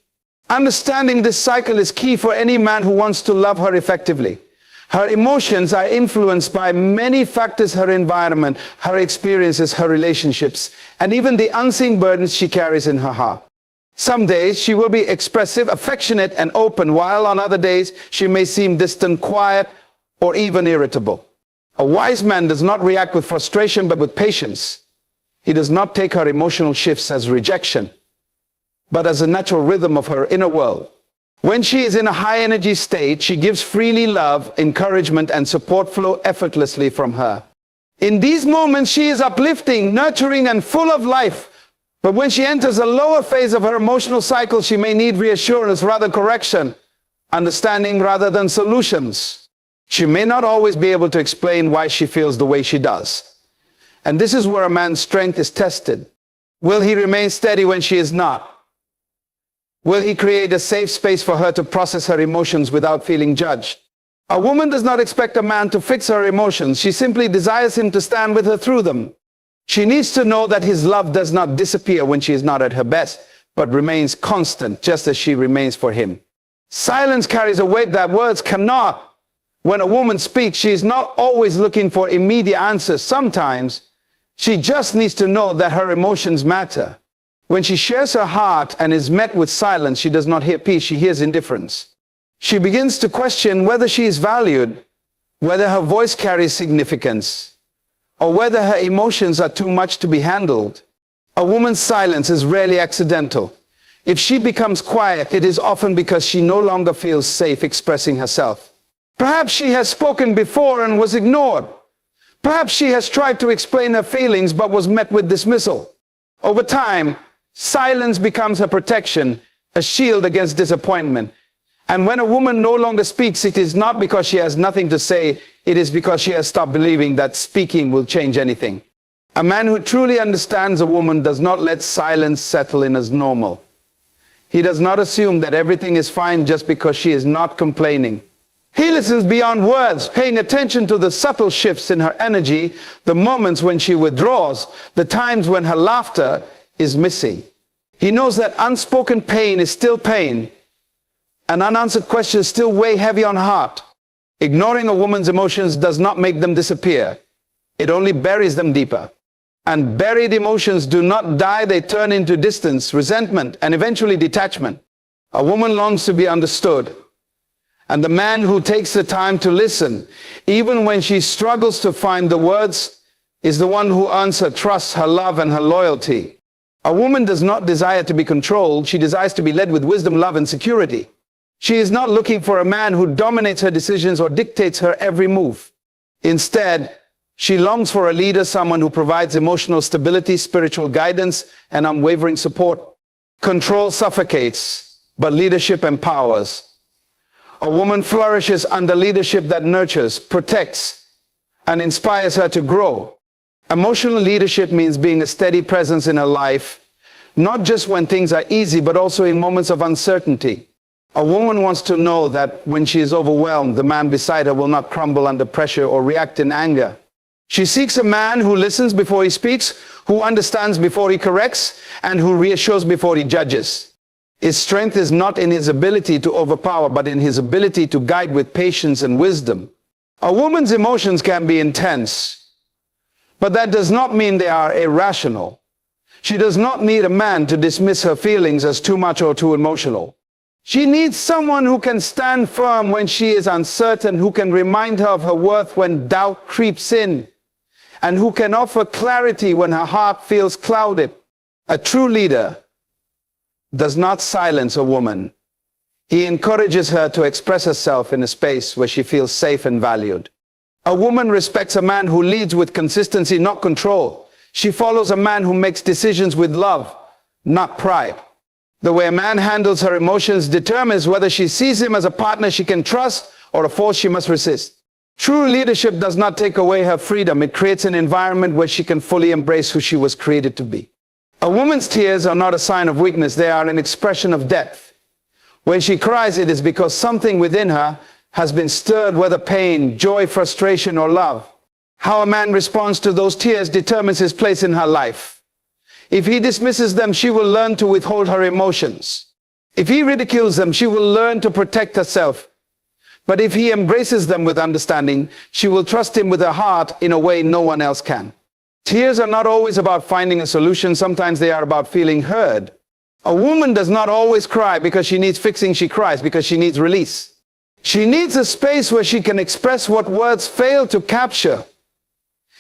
Understanding this cycle is key for any man who wants to love her effectively. Her emotions are influenced by many factors: her environment, her experiences, her relationships, and even the unseen burdens she carries in her heart. Some days she will be expressive, affectionate, and open, while on other days she may seem distant, quiet, or even irritable. A wise man does not react with frustration, but with patience. He does not take her emotional shifts as rejection, but as a natural rhythm of her inner world. When she is in a high energy state, she gives freely. Love, encouragement, and support flow effortlessly from her. In these moments, she is uplifting, nurturing, and full of life. But when she enters a lower phase of her emotional cycle, she may need reassurance rather than correction, understanding rather than solutions. She may not always be able to explain why she feels the way she does. And this is where a man's strength is tested. Will he remain steady when she is not? Will he create a safe space for her to process her emotions without feeling judged? A woman does not expect a man to fix her emotions. She simply desires him to stand with her through them. She needs to know that his love does not disappear when she is not at her best, but remains constant, just as she remains for him. Silence carries a weight that words cannot. When a woman speaks, she is not always looking for immediate answers. Sometimes she just needs to know that her emotions matter. When she shares her heart and is met with silence, she does not hear peace, she hears indifference. She begins to question whether she is valued, whether her voice carries significance, or whether her emotions are too much to be handled. A woman's silence is rarely accidental. If she becomes quiet, it is often because she no longer feels safe expressing herself. Perhaps she has spoken before and was ignored. Perhaps she has tried to explain her feelings but was met with dismissal. Over time, silence becomes her protection, a shield against disappointment. And when a woman no longer speaks, it is not because she has nothing to say, it is because she has stopped believing that speaking will change anything. A man who truly understands a woman does not let silence settle in as normal. He does not assume that everything is fine just because she is not complaining. He listens beyond words, paying attention to the subtle shifts in her energy, the moments when she withdraws, the times when her laughter is missing. He knows that unspoken pain is still pain, and unanswered questions still weigh heavy on heart. Ignoring a woman's emotions does not make them disappear. It only buries them deeper. And buried emotions do not die, they turn into distance, resentment, and eventually detachment. A woman longs to be understood. And the man who takes the time to listen, even when she struggles to find the words, is the one who earns her trust, her love, and her loyalty. A woman does not desire to be controlled. She desires to be led with wisdom, love, and security. She is not looking for a man who dominates her decisions or dictates her every move. Instead, she longs for a leader, someone who provides emotional stability, spiritual guidance, and unwavering support. Control suffocates, but leadership empowers. A woman flourishes under leadership that nurtures, protects, and inspires her to grow. Emotional leadership means being a steady presence in her life, not just when things are easy, but also in moments of uncertainty. A woman wants to know that when she is overwhelmed, the man beside her will not crumble under pressure or react in anger. She seeks a man who listens before he speaks, who understands before he corrects, and who reassures before he judges. His strength is not in his ability to overpower, but in his ability to guide with patience and wisdom. A woman's emotions can be intense, but that does not mean they are irrational. She does not need a man to dismiss her feelings as too much or too emotional. She needs someone who can stand firm when she is uncertain, who can remind her of her worth when doubt creeps in, and who can offer clarity when her heart feels clouded. A true leader does not silence a woman. He encourages her to express herself in a space where she feels safe and valued. A woman respects a man who leads with consistency, not control. She follows a man who makes decisions with love, not pride. The way a man handles her emotions determines whether she sees him as a partner she can trust or a force she must resist. True leadership does not take away her freedom. It creates an environment where she can fully embrace who she was created to be. A woman's tears are not a sign of weakness. They are an expression of depth. When she cries, it is because something within her has been stirred, whether pain, joy, frustration, or love. How a man responds to those tears determines his place in her life. If he dismisses them, she will learn to withhold her emotions. If he ridicules them, she will learn to protect herself. But if he embraces them with understanding, she will trust him with her heart in a way no one else can. Tears are not always about finding a solution. Sometimes they are about feeling heard. A woman does not always cry because she needs fixing. She cries because she needs release. She needs a space where she can express what words fail to capture.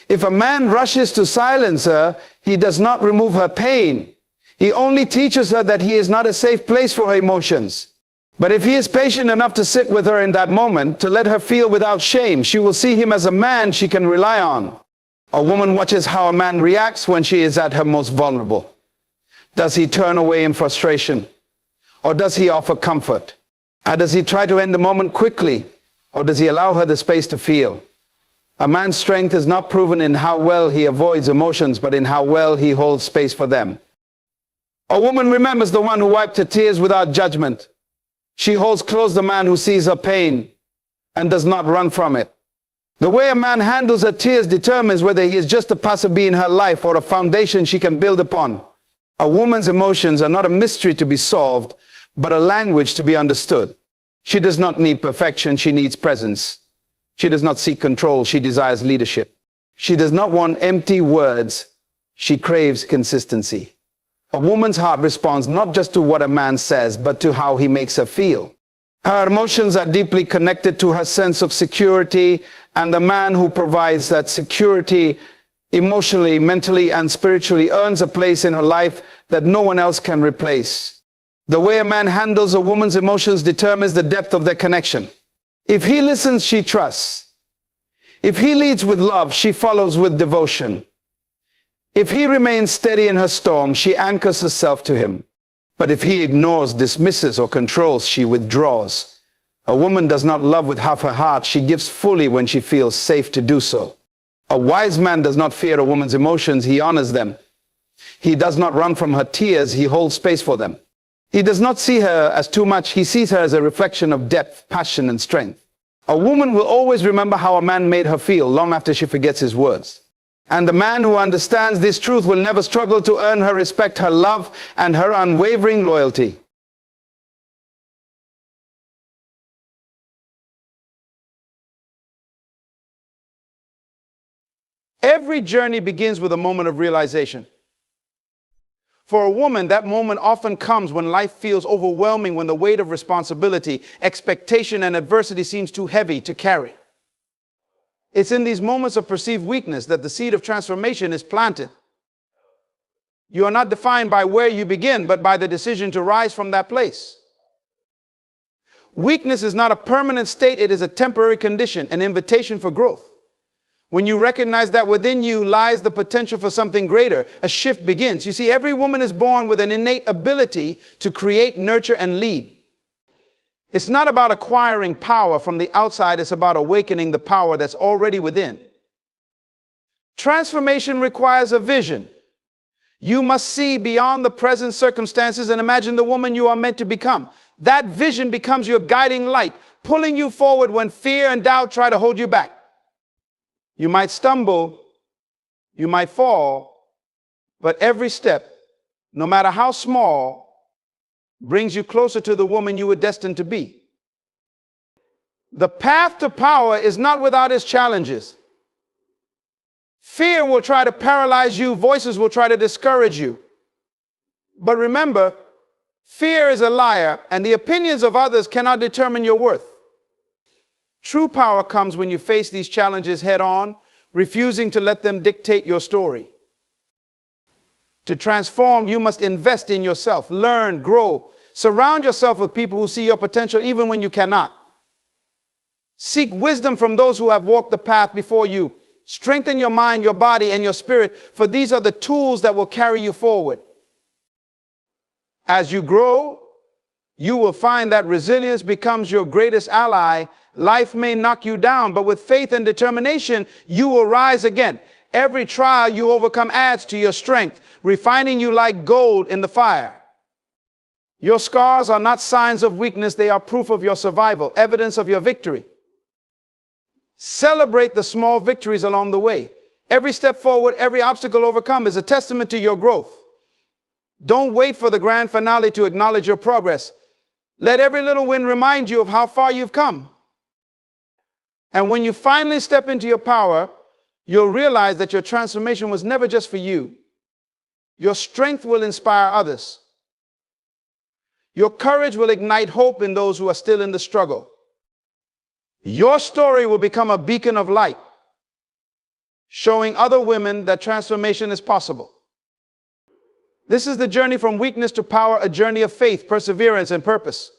If a man rushes to silence her, he does not remove her pain. He only teaches her that he is not a safe place for her emotions. But if he is patient enough to sit with her in that moment, to let her feel without shame, she will see him as a man she can rely on. A woman watches how a man reacts when she is at her most vulnerable. Does he turn away in frustration? Or does he offer comfort? And does he try to end the moment quickly? Or does he allow her the space to feel? A man's strength is not proven in how well he avoids emotions, but in how well he holds space for them. A woman remembers the one who wiped her tears without judgment. She holds close the man who sees her pain and does not run from it. The way a man handles her tears determines whether he is just a passerby in her life or a foundation she can build upon. A woman's emotions are not a mystery to be solved, but a language to be understood. She does not need perfection, she needs presence. She does not seek control, she desires leadership. She does not want empty words, she craves consistency. A woman's heart responds not just to what a man says, but to how he makes her feel. Her emotions are deeply connected to her sense of security, and the man who provides that security emotionally, mentally, and spiritually earns a place in her life that no one else can replace. The way a man handles a woman's emotions determines the depth of their connection. If he listens, she trusts. If he leads with love, she follows with devotion. If he remains steady in her storm, she anchors herself to him. But if he ignores, dismisses, or controls, she withdraws. A woman does not love with half her heart. She gives fully when she feels safe to do so. A wise man does not fear a woman's emotions. He honors them. He does not run from her tears. He holds space for them. He does not see her as too much. He sees her as a reflection of depth, passion, and strength. A woman will always remember how a man made her feel long after she forgets his words. And the man who understands this truth will never struggle to earn her respect, her love, and her unwavering loyalty. Every journey begins with a moment of realization. For a woman, that moment often comes when life feels overwhelming, when the weight of responsibility, expectation, and adversity seems too heavy to carry. It's in these moments of perceived weakness that the seed of transformation is planted. You are not defined by where you begin, but by the decision to rise from that place. Weakness is not a permanent state, it is a temporary condition, an invitation for growth. When you recognize that within you lies the potential for something greater, a shift begins. You see, every woman is born with an innate ability to create, nurture, and lead. It's not about acquiring power from the outside, it's about awakening the power that's already within. Transformation requires a vision. You must see beyond the present circumstances and imagine the woman you are meant to become. That vision becomes your guiding light, pulling you forward when fear and doubt try to hold you back. You might stumble, you might fall, but every step, no matter how small, brings you closer to the woman you were destined to be. The path to power is not without its challenges. Fear will try to paralyze you, voices will try to discourage you. But remember, Fear is a liar, and the opinions of others cannot determine your worth. True power comes when you face these challenges head on, refusing to let them dictate your story. To transform, you must invest in yourself, learn, grow. Surround yourself with people who see your potential even when you cannot. Seek wisdom from those who have walked the path before you. Strengthen your mind, your body, and your spirit, for these are the tools that will carry you forward. As you grow, you will find that resilience becomes your greatest ally. Life may knock you down, but with faith and determination, you will rise again. Every trial you overcome adds to your strength, refining you like gold in the fire. Your scars are not signs of weakness, they are proof of your survival, evidence of your victory. Celebrate the small victories along the way. Every step forward, every obstacle overcome is a testament to your growth. Don't wait for the grand finale to acknowledge your progress. Let every little win remind you of how far you've come. And when you finally step into your power, you'll realize that your transformation was never just for you. Your strength will inspire others. Your courage will ignite hope in those who are still in the struggle. Your story will become a beacon of light, showing other women that transformation is possible. This is the journey from weakness to power, a journey of faith, perseverance, and purpose.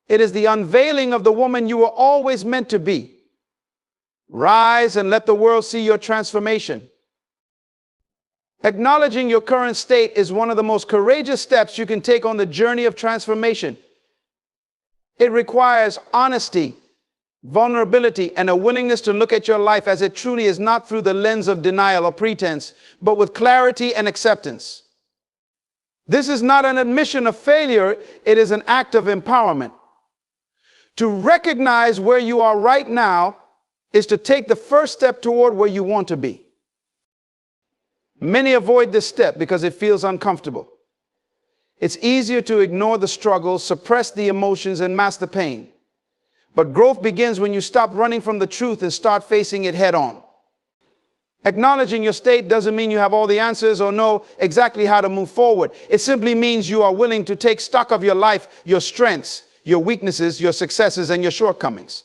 It is the unveiling of the woman you were always meant to be. Rise and let the world see your transformation. Acknowledging your current state is one of the most courageous steps you can take on the journey of transformation. It requires honesty, vulnerability, and a willingness to look at your life as it truly is, not through the lens of denial or pretense, but with clarity and acceptance. This is not an admission of failure, it is an act of empowerment. To recognize where you are right now is to take the first step toward where you want to be. Many avoid this step because it feels uncomfortable. It's easier to ignore the struggle, suppress the emotions, and mask the pain. But growth begins when you stop running from the truth and start facing it head on. Acknowledging your state doesn't mean you have all the answers or know exactly how to move forward. It simply means you are willing to take stock of your life, your strengths, your weaknesses, your successes, and your shortcomings.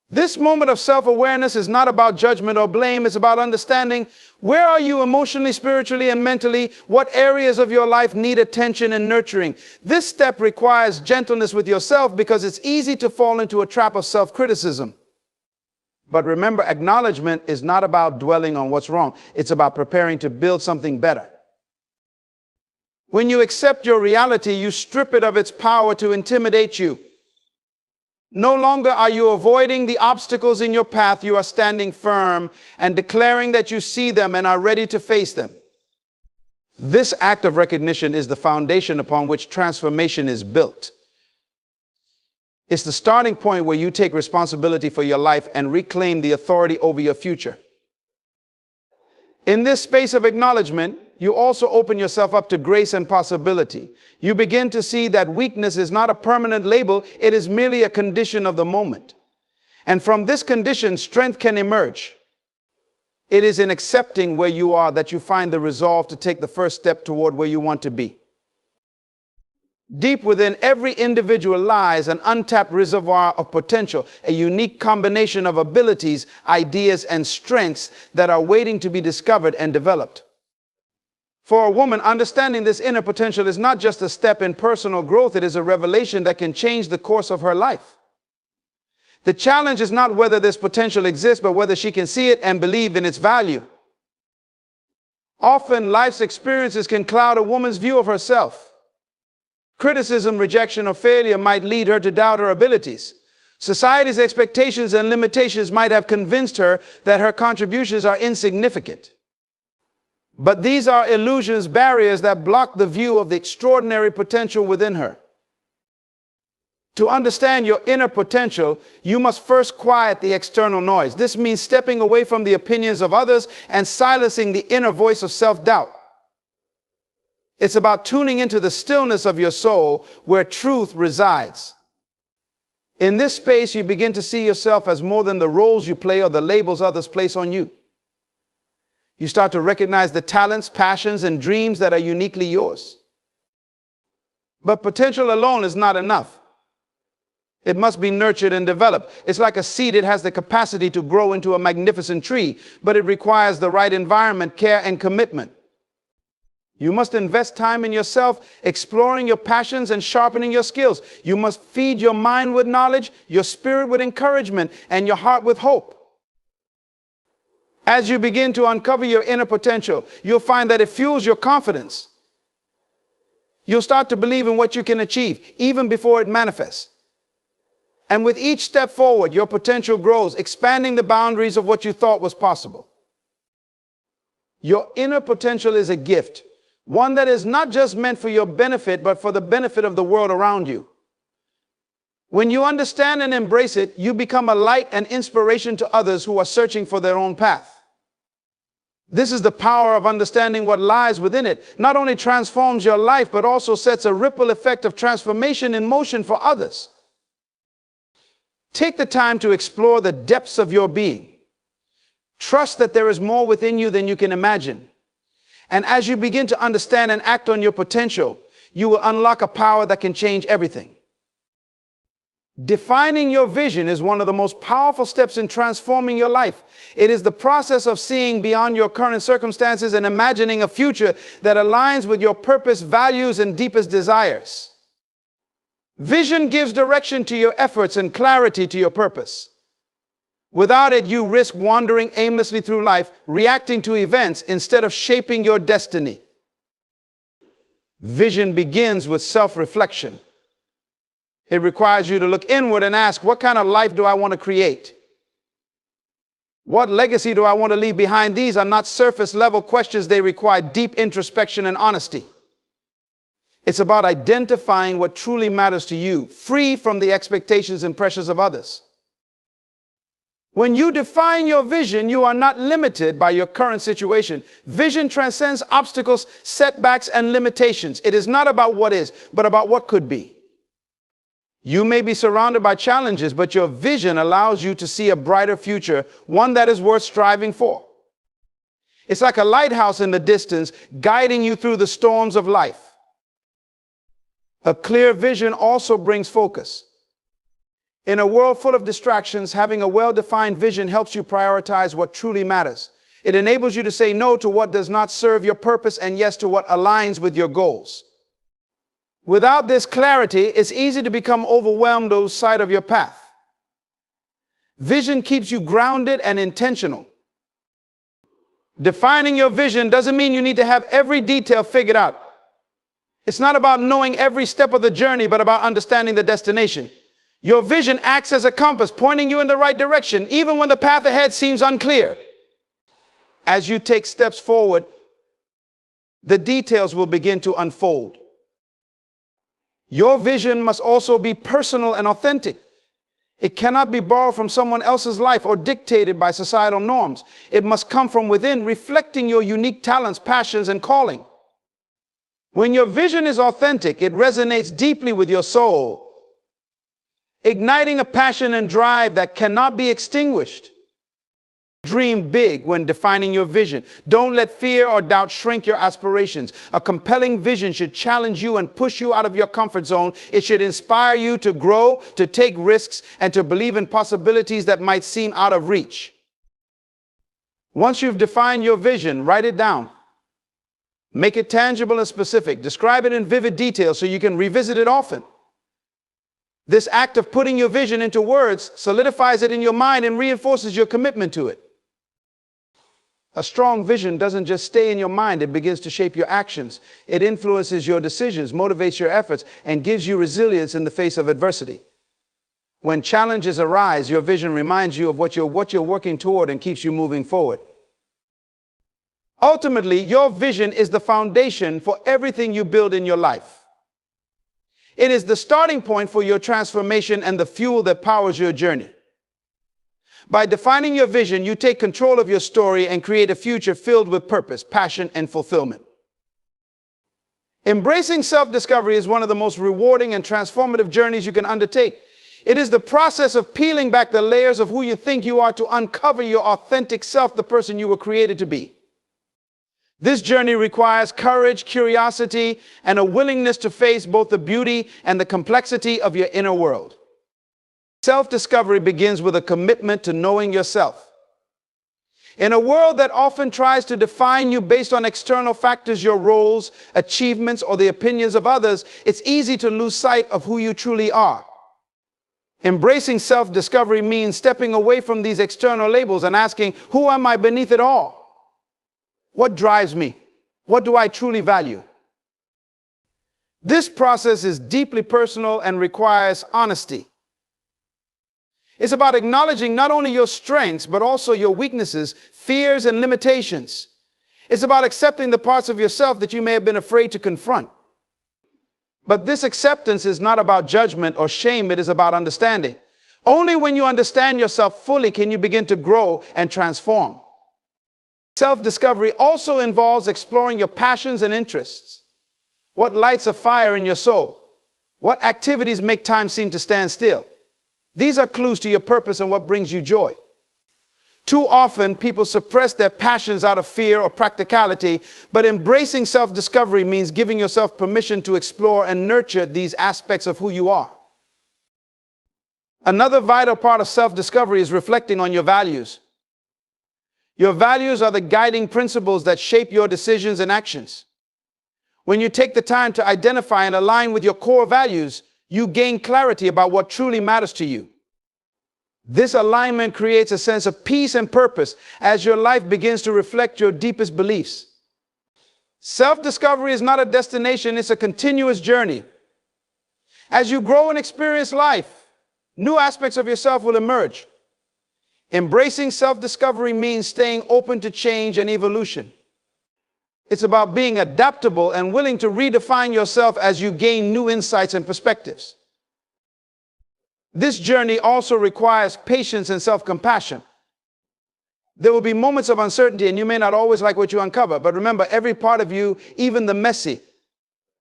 This moment of self-awareness is not about judgment or blame. It's about understanding, where are you emotionally, spiritually, and mentally? What areas of your life need attention and nurturing? This step requires gentleness with yourself because it's easy to fall into a trap of self-criticism. But remember, acknowledgement is not about dwelling on what's wrong. It's about preparing to build something better. When you accept your reality, you strip it of its power to intimidate you. No longer are you avoiding the obstacles in your path. You are standing firm and declaring that you see them and are ready to face them. This act of recognition is the foundation upon which transformation is built. It's the starting point where you take responsibility for your life and reclaim the authority over your future. In this space of acknowledgement, you also open yourself up to grace and possibility. You begin to see that weakness is not a permanent label, it is merely a condition of the moment. And from this condition, strength can emerge. It is in accepting where you are that you find the resolve to take the first step toward where you want to be. Deep within every individual lies an untapped reservoir of potential, a unique combination of abilities, ideas, and strengths that are waiting to be discovered and developed. For a woman, understanding this inner potential is not just a step in personal growth, it is a revelation that can change the course of her life. The challenge is not whether this potential exists, but whether she can see it and believe in its value. Often, life's experiences can cloud a woman's view of herself. Criticism, rejection, or failure might lead her to doubt her abilities. Society's expectations and limitations might have convinced her that her contributions are insignificant. But these are illusions, barriers that block the view of the extraordinary potential within her. To understand your inner potential, you must first quiet the external noise. This means stepping away from the opinions of others and silencing the inner voice of self-doubt. It's about tuning into the stillness of your soul where truth resides. In this space, you begin to see yourself as more than the roles you play or the labels others place on you. You start to recognize the talents, passions, and dreams that are uniquely yours. But potential alone is not enough. It must be nurtured and developed. It's like a seed. It has the capacity to grow into a magnificent tree, but it requires the right environment, care, and commitment. You must invest time in yourself, exploring your passions and sharpening your skills. You must feed your mind with knowledge, your spirit with encouragement, and your heart with hope. As you begin to uncover your inner potential, you'll find that it fuels your confidence. You'll start to believe in what you can achieve, even before it manifests. And with each step forward, your potential grows, expanding the boundaries of what you thought was possible. Your inner potential is a gift, one that is not just meant for your benefit, but for the benefit of the world around you. When you understand and embrace it, you become a light and inspiration to others who are searching for their own path. This is the power of understanding what lies within it. Not only transforms your life, but also sets a ripple effect of transformation in motion for others. Take the time to explore the depths of your being. Trust that there is more within you than you can imagine. And as you begin to understand and act on your potential, you will unlock a power that can change everything. Defining your vision is one of the most powerful steps in transforming your life. It is the process of seeing beyond your current circumstances and imagining a future that aligns with your purpose, values, and deepest desires. Vision gives direction to your efforts and clarity to your purpose. Without it, you risk wandering aimlessly through life, reacting to events instead of shaping your destiny. Vision begins with self-reflection. It requires you to look inward and ask, what kind of life do I want to create? What legacy do I want to leave behind? These are not surface-level questions. They require deep introspection and honesty. It's about identifying what truly matters to you, free from the expectations and pressures of others. When you define your vision, you are not limited by your current situation. Vision transcends obstacles, setbacks, and limitations. It is not about what is, but about what could be. You may be surrounded by challenges, but your vision allows you to see a brighter future, one that is worth striving for. It's like a lighthouse in the distance, guiding you through the storms of life. A clear vision also brings focus. In a world full of distractions, having a well-defined vision helps you prioritize what truly matters. It enables you to say no to what does not serve your purpose and yes to what aligns with your goals. Without this clarity, it's easy to become overwhelmed or lose sight of your path. Vision keeps you grounded and intentional. Defining your vision doesn't mean you need to have every detail figured out. It's not about knowing every step of the journey, but about understanding the destination. Your vision acts as a compass, pointing you in the right direction, even when the path ahead seems unclear. As you take steps forward, the details will begin to unfold. Your vision must also be personal and authentic. It cannot be borrowed from someone else's life or dictated by societal norms. It must come from within, reflecting your unique talents, passions, and calling. When your vision is authentic, it resonates deeply with your soul, igniting a passion and drive that cannot be extinguished. Dream big when defining your vision. Don't let fear or doubt shrink your aspirations. A compelling vision should challenge you and push you out of your comfort zone. It should inspire you to grow, to take risks, and to believe in possibilities that might seem out of reach. Once you've defined your vision, write it down. Make it tangible and specific. Describe it in vivid detail so you can revisit it often. This act of putting your vision into words solidifies it in your mind and reinforces your commitment to it. A strong vision doesn't just stay in your mind, it begins to shape your actions. It influences your decisions, motivates your efforts, and gives you resilience in the face of adversity. When challenges arise, your vision reminds you of what you're working toward and keeps you moving forward. Ultimately, your vision is the foundation for everything you build in your life. It is the starting point for your transformation and the fuel that powers your journey. By defining your vision, you take control of your story and create a future filled with purpose, passion, and fulfillment. Embracing self-discovery is one of the most rewarding and transformative journeys you can undertake. It is the process of peeling back the layers of who you think you are to uncover your authentic self, the person you were created to be. This journey requires courage, curiosity, and a willingness to face both the beauty and the complexity of your inner world. Self-discovery begins with a commitment to knowing yourself. In a world that often tries to define you based on external factors, your roles, achievements, or the opinions of others, it's easy to lose sight of who you truly are. Embracing self-discovery means stepping away from these external labels and asking, who am I beneath it all? What drives me? What do I truly value? This process is deeply personal and requires honesty. It's about acknowledging not only your strengths, but also your weaknesses, fears, and limitations. It's about accepting the parts of yourself that you may have been afraid to confront. But this acceptance is not about judgment or shame, it is about understanding. Only when you understand yourself fully can you begin to grow and transform. Self-discovery also involves exploring your passions and interests. What lights a fire in your soul? What activities make time seem to stand still? These are clues to your purpose and what brings you joy. Too often, people suppress their passions out of fear or practicality, but embracing self-discovery means giving yourself permission to explore and nurture these aspects of who you are. Another vital part of self-discovery is reflecting on your values. Your values are the guiding principles that shape your decisions and actions. When you take the time to identify and align with your core values, you gain clarity about what truly matters to you. This alignment creates a sense of peace and purpose as your life begins to reflect your deepest beliefs. Self-discovery is not a destination, it's a continuous journey. As you grow and experience life, new aspects of yourself will emerge. Embracing self-discovery means staying open to change and evolution. It's about being adaptable and willing to redefine yourself as you gain new insights and perspectives. This journey also requires patience and self-compassion. There will be moments of uncertainty and you may not always like what you uncover, but remember, every part of you, even the messy,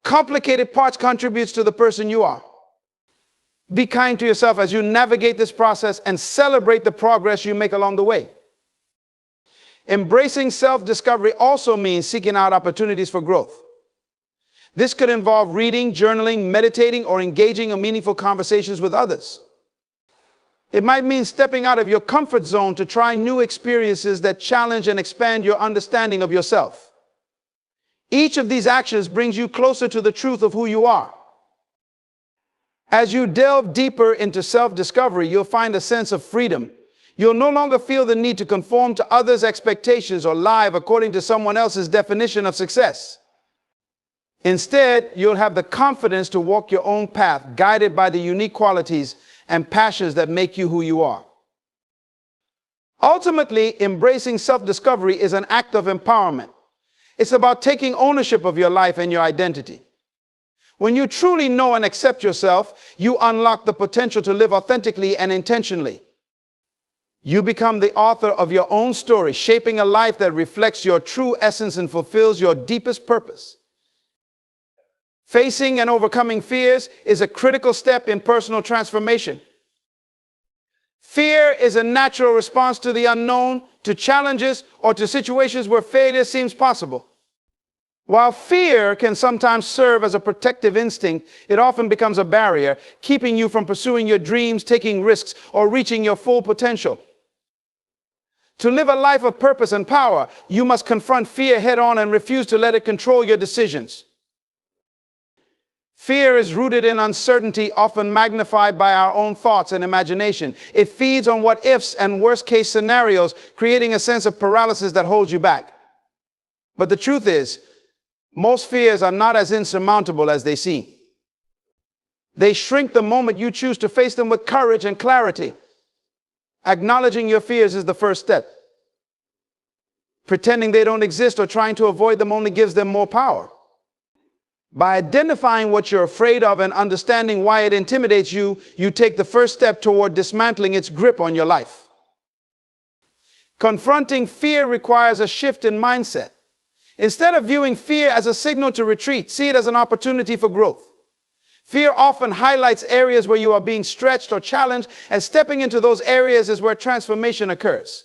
complicated parts, contributes to the person you are. Be kind to yourself as you navigate this process and celebrate the progress you make along the way. Embracing self-discovery also means seeking out opportunities for growth. This could involve reading, journaling, meditating, or engaging in meaningful conversations with others. It might mean stepping out of your comfort zone to try new experiences that challenge and expand your understanding of yourself. Each of these actions brings you closer to the truth of who you are. As you delve deeper into self-discovery, you'll find a sense of freedom. You'll no longer feel the need to conform to others' expectations or live according to someone else's definition of success. Instead, you'll have the confidence to walk your own path, guided by the unique qualities and passions that make you who you are. Ultimately, embracing self-discovery is an act of empowerment. It's about taking ownership of your life and your identity. When you truly know and accept yourself, you unlock the potential to live authentically and intentionally. You become the author of your own story, shaping a life that reflects your true essence and fulfills your deepest purpose. Facing and overcoming fears is a critical step in personal transformation. Fear is a natural response to the unknown, to challenges, or to situations where failure seems possible. While fear can sometimes serve as a protective instinct, it often becomes a barrier, keeping you from pursuing your dreams, taking risks, or reaching your full potential. To live a life of purpose and power, you must confront fear head-on and refuse to let it control your decisions. Fear is rooted in uncertainty, often magnified by our own thoughts and imagination. It feeds on what-ifs and worst-case scenarios, creating a sense of paralysis that holds you back. But the truth is, most fears are not as insurmountable as they seem. They shrink the moment you choose to face them with courage and clarity. Acknowledging your fears is the first step. Pretending they don't exist or trying to avoid them only gives them more power. By identifying what you're afraid of and understanding why it intimidates you, you take the first step toward dismantling its grip on your life. Confronting fear requires a shift in mindset. Instead of viewing fear as a signal to retreat, see it as an opportunity for growth. Fear often highlights areas where you are being stretched or challenged, and stepping into those areas is where transformation occurs.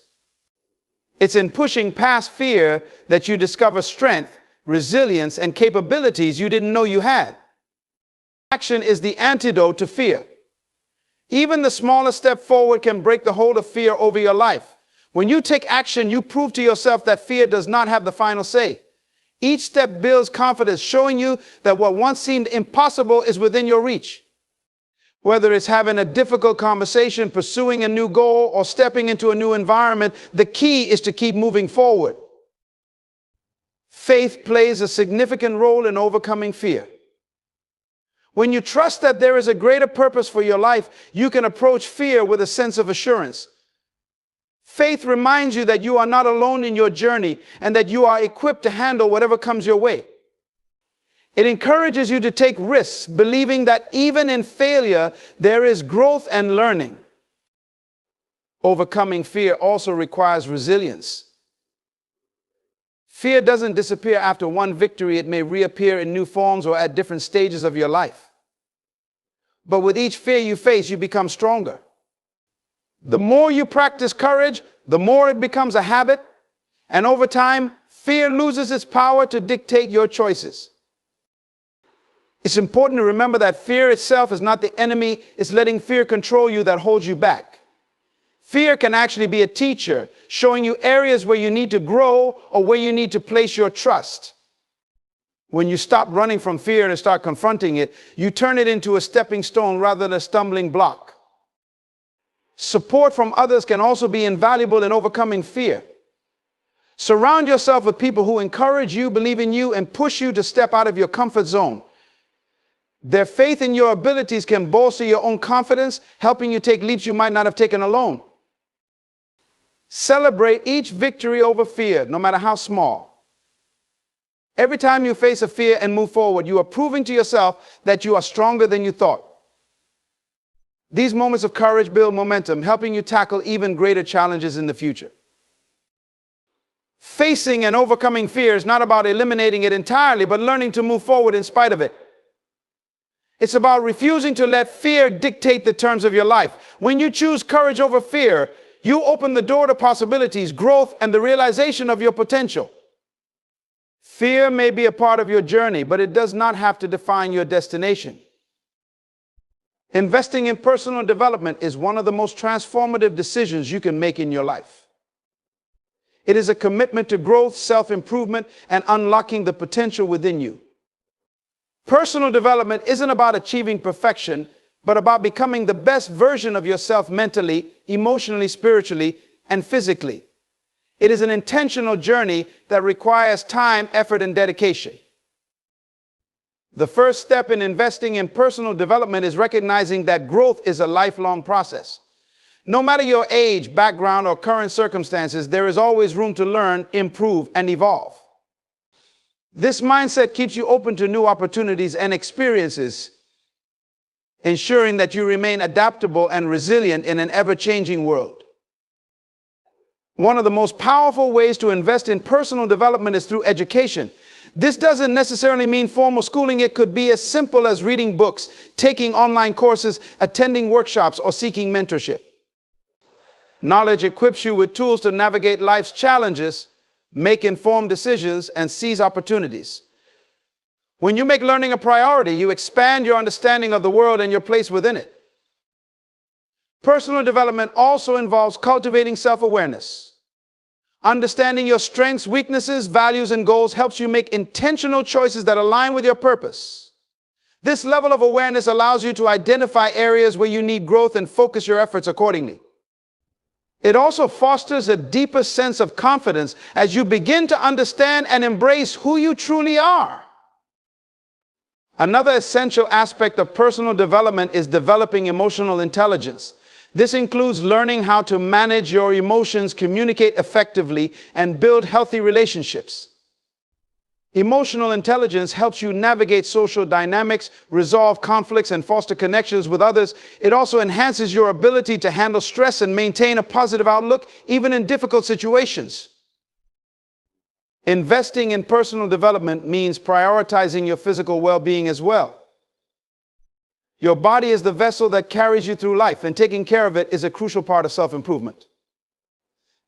It's in pushing past fear that you discover strength, resilience, and capabilities you didn't know you had. Action is the antidote to fear. Even the smallest step forward can break the hold of fear over your life. When you take action, you prove to yourself that fear does not have the final say. Each step builds confidence, showing you that what once seemed impossible is within your reach. Whether it's having a difficult conversation, pursuing a new goal, or stepping into a new environment, the key is to keep moving forward. Faith plays a significant role in overcoming fear. When you trust that there is a greater purpose for your life, you can approach fear with a sense of assurance. Faith reminds you that you are not alone in your journey and that you are equipped to handle whatever comes your way. It encourages you to take risks, believing that even in failure, there is growth and learning. Overcoming fear also requires resilience. Fear doesn't disappear after one victory. It may reappear in new forms or at different stages of your life. But with each fear you face, you become stronger. The more you practice courage, the more it becomes a habit. And over time, fear loses its power to dictate your choices. It's important to remember that fear itself is not the enemy. It's letting fear control you that holds you back. Fear can actually be a teacher, showing you areas where you need to grow or where you need to place your trust. When you stop running from fear and start confronting it, you turn it into a stepping stone rather than a stumbling block. Support from others can also be invaluable in overcoming fear. Surround yourself with people who encourage you, believe in you, and push you to step out of your comfort zone. Their faith in your abilities can bolster your own confidence, helping you take leaps you might not have taken alone. Celebrate each victory over fear, no matter how small. Every time you face a fear and move forward, you are proving to yourself that you are stronger than you thought. These moments of courage build momentum, helping you tackle even greater challenges in the future. Facing and overcoming fear is not about eliminating it entirely, but learning to move forward in spite of it. It's about refusing to let fear dictate the terms of your life. When you choose courage over fear, you open the door to possibilities, growth, and the realization of your potential. Fear may be a part of your journey, but it does not have to define your destination. Investing in personal development is one of the most transformative decisions you can make in your life. It is a commitment to growth, self-improvement, and unlocking the potential within you. Personal development isn't about achieving perfection, but about becoming the best version of yourself mentally, emotionally, spiritually, and physically. It is an intentional journey that requires time, effort, and dedication. The first step in investing in personal development is recognizing that growth is a lifelong process. No matter your age, background, or current circumstances, there is always room to learn, improve, and evolve. This mindset keeps you open to new opportunities and experiences, ensuring that you remain adaptable and resilient in an ever-changing world. One of the most powerful ways to invest in personal development is through education. This doesn't necessarily mean formal schooling. It could be as simple as reading books, taking online courses, attending workshops, or seeking mentorship. Knowledge equips you with tools to navigate life's challenges, make informed decisions, and seize opportunities. When you make learning a priority, you expand your understanding of the world and your place within it. Personal development also involves cultivating self-awareness. Understanding your strengths, weaknesses, values, and goals helps you make intentional choices that align with your purpose. This level of awareness allows you to identify areas where you need growth and focus your efforts accordingly. It also fosters a deeper sense of confidence as you begin to understand and embrace who you truly are. Another essential aspect of personal development is developing emotional intelligence. This includes learning how to manage your emotions, communicate effectively, and build healthy relationships. Emotional intelligence helps you navigate social dynamics, resolve conflicts, and foster connections with others. It also enhances your ability to handle stress and maintain a positive outlook, even in difficult situations. Investing in personal development means prioritizing your physical well-being as well. Your body is the vessel that carries you through life, and taking care of it is a crucial part of self-improvement.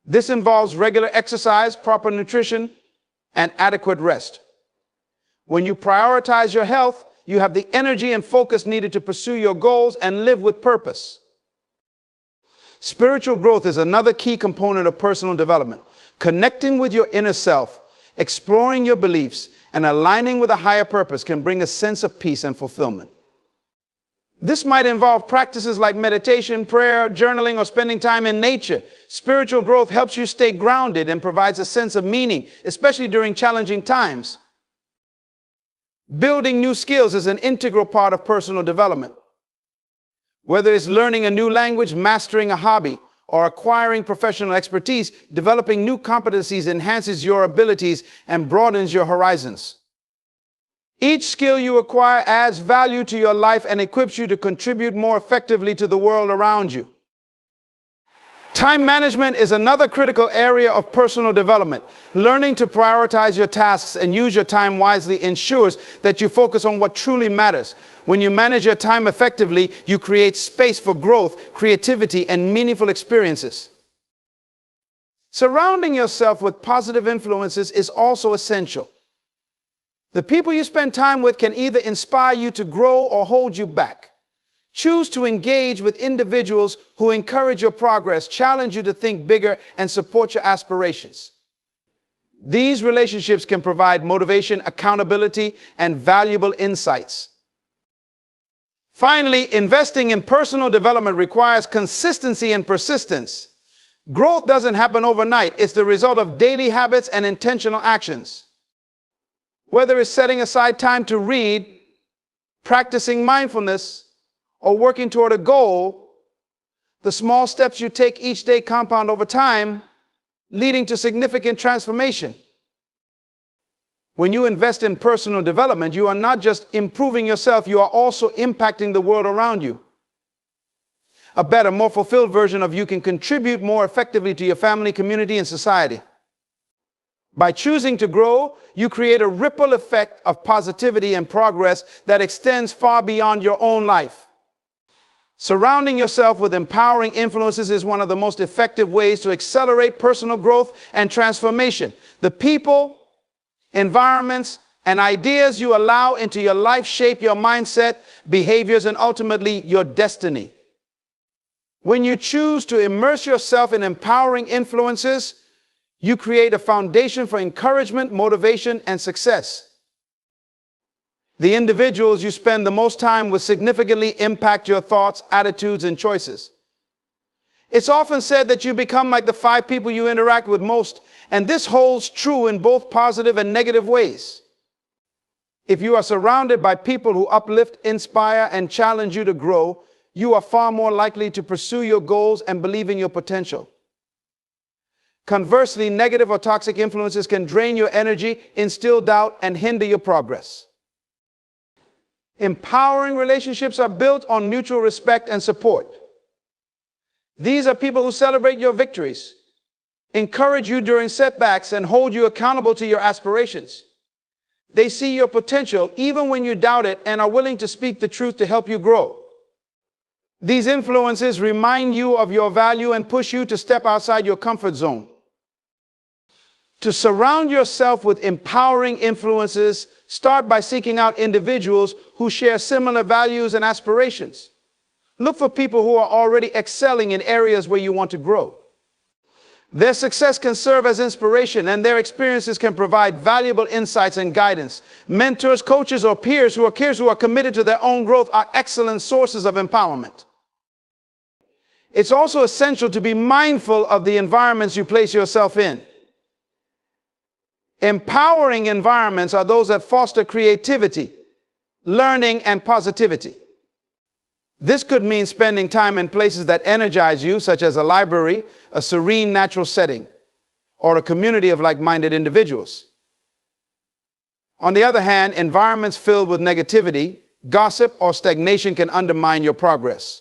This involves regular exercise, proper nutrition, and adequate rest. When you prioritize your health, you have the energy and focus needed to pursue your goals and live with purpose. Spiritual growth is another key component of personal development. Connecting with your inner self, exploring your beliefs, and aligning with a higher purpose can bring a sense of peace and fulfillment. This might involve practices like meditation, prayer, journaling, or spending time in nature. Spiritual growth helps you stay grounded and provides a sense of meaning, especially during challenging times. Building new skills is an integral part of personal development. Whether it's learning a new language, mastering a hobby, or acquiring professional expertise, developing new competencies enhances your abilities and broadens your horizons. Each skill you acquire adds value to your life and equips you to contribute more effectively to the world around you. Time management is another critical area of personal development. Learning to prioritize your tasks and use your time wisely ensures that you focus on what truly matters. When you manage your time effectively, you create space for growth, creativity, and meaningful experiences. Surrounding yourself with positive influences is also essential. The people you spend time with can either inspire you to grow or hold you back. Choose to engage with individuals who encourage your progress, challenge you to think bigger, and support your aspirations. These relationships can provide motivation, accountability, and valuable insights. Finally, investing in personal development requires consistency and persistence. Growth doesn't happen overnight. It's the result of daily habits and intentional actions. Whether it's setting aside time to read, practicing mindfulness, or working toward a goal, the small steps you take each day compound over time, leading to significant transformation. When you invest in personal development, you are not just improving yourself, you are also impacting the world around you. A better, more fulfilled version of you can contribute more effectively to your family, community, and society. By choosing to grow, you create a ripple effect of positivity and progress that extends far beyond your own life. Surrounding yourself with empowering influences is one of the most effective ways to accelerate personal growth and transformation. The people, environments, and ideas you allow into your life shape your mindset, behaviors, and ultimately your destiny. When you choose to immerse yourself in empowering influences, you create a foundation for encouragement, motivation, and success. The individuals you spend the most time with significantly impact your thoughts, attitudes, and choices. It's often said that you become like the 5 people you interact with most, and this holds true in both positive and negative ways. If you are surrounded by people who uplift, inspire, and challenge you to grow, you are far more likely to pursue your goals and believe in your potential. Conversely, negative or toxic influences can drain your energy, instill doubt, and hinder your progress. Empowering relationships are built on mutual respect and support. These are people who celebrate your victories, encourage you during setbacks, and hold you accountable to your aspirations. They see your potential even when you doubt it and are willing to speak the truth to help you grow. These influences remind you of your value and push you to step outside your comfort zone. To surround yourself with empowering influences, start by seeking out individuals who share similar values and aspirations. Look for people who are already excelling in areas where you want to grow. Their success can serve as inspiration, and their experiences can provide valuable insights and guidance. Mentors, coaches, or peers who are committed to their own growth are excellent sources of empowerment. It's also essential to be mindful of the environments you place yourself in. Empowering environments are those that foster creativity, learning, and positivity. This could mean spending time in places that energize you, such as a library, a serene natural setting, or a community of like-minded individuals. On the other hand, environments filled with negativity, gossip, or stagnation can undermine your progress.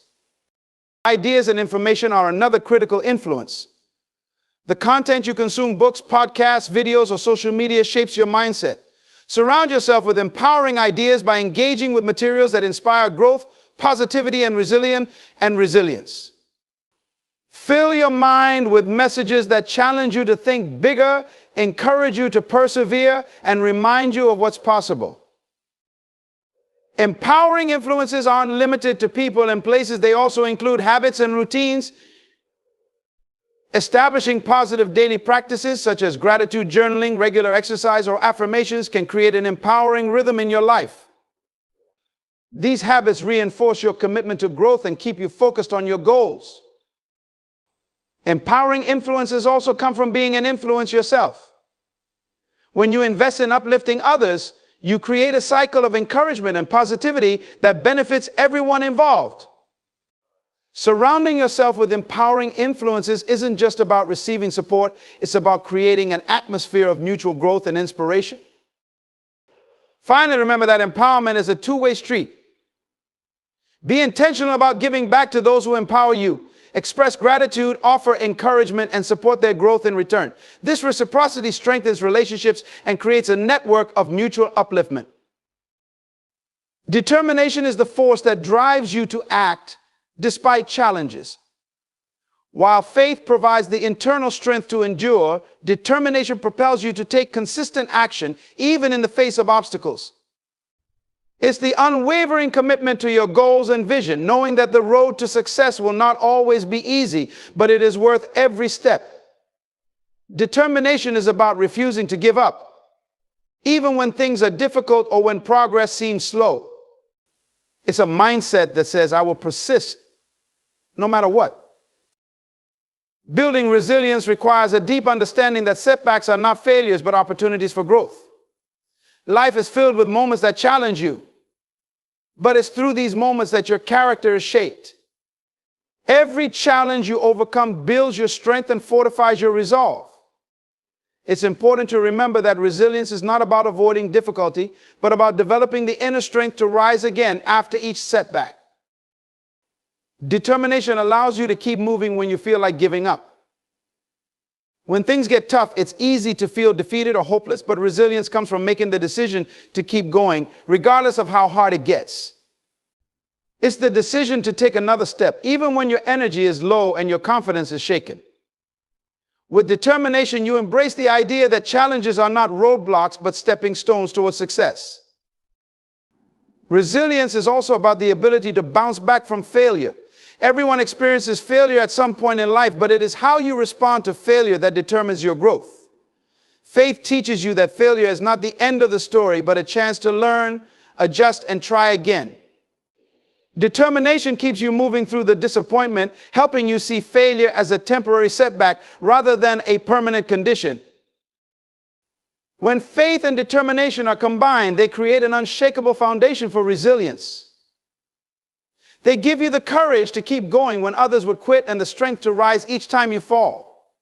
Ideas and information are another critical influence. The content you consume, books, podcasts, videos, or social media, shapes your mindset. Surround yourself with empowering ideas by engaging with materials that inspire growth, positivity, and resilience. Fill your mind with messages that challenge you to think bigger, encourage you to persevere, and remind you of what's possible. Empowering influences aren't limited to people and places. They also include habits and routines. Establishing positive daily practices such as gratitude journaling, regular exercise, or affirmations can create an empowering rhythm in your life. These habits reinforce your commitment to growth and keep you focused on your goals. Empowering influences also come from being an influence yourself. When you invest in uplifting others, you create a cycle of encouragement and positivity that benefits everyone involved. Surrounding yourself with empowering influences isn't just about receiving support, it's about creating an atmosphere of mutual growth and inspiration. Finally, remember that empowerment is a two-way street. Be intentional about giving back to those who empower you. Express gratitude, offer encouragement, and support their growth in return. This reciprocity strengthens relationships and creates a network of mutual upliftment. Determination is the force that drives you to act despite challenges. While faith provides the internal strength to endure, determination propels you to take consistent action, even in the face of obstacles. It's the unwavering commitment to your goals and vision, knowing that the road to success will not always be easy, but it is worth every step. Determination is about refusing to give up, even when things are difficult or when progress seems slow. It's a mindset that says, I will persist no matter what. Building resilience requires a deep understanding that setbacks are not failures, but opportunities for growth. Life is filled with moments that challenge you, but it's through these moments that your character is shaped. Every challenge you overcome builds your strength and fortifies your resolve. It's important to remember that resilience is not about avoiding difficulty, but about developing the inner strength to rise again after each setback. Determination allows you to keep moving when you feel like giving up. When things get tough, it's easy to feel defeated or hopeless, but resilience comes from making the decision to keep going, regardless of how hard it gets. It's the decision to take another step, even when your energy is low and your confidence is shaken. With determination, you embrace the idea that challenges are not roadblocks, but stepping stones towards success. Resilience is also about the ability to bounce back from failure. Everyone experiences failure at some point in life, but it is how you respond to failure that determines your growth. Faith teaches you that failure is not the end of the story, but a chance to learn, adjust, and try again. Determination keeps you moving through the disappointment, helping you see failure as a temporary setback rather than a permanent condition. When faith and determination are combined, they create an unshakable foundation for resilience. They give you the courage to keep going when others would quit and the strength to rise each time you fall.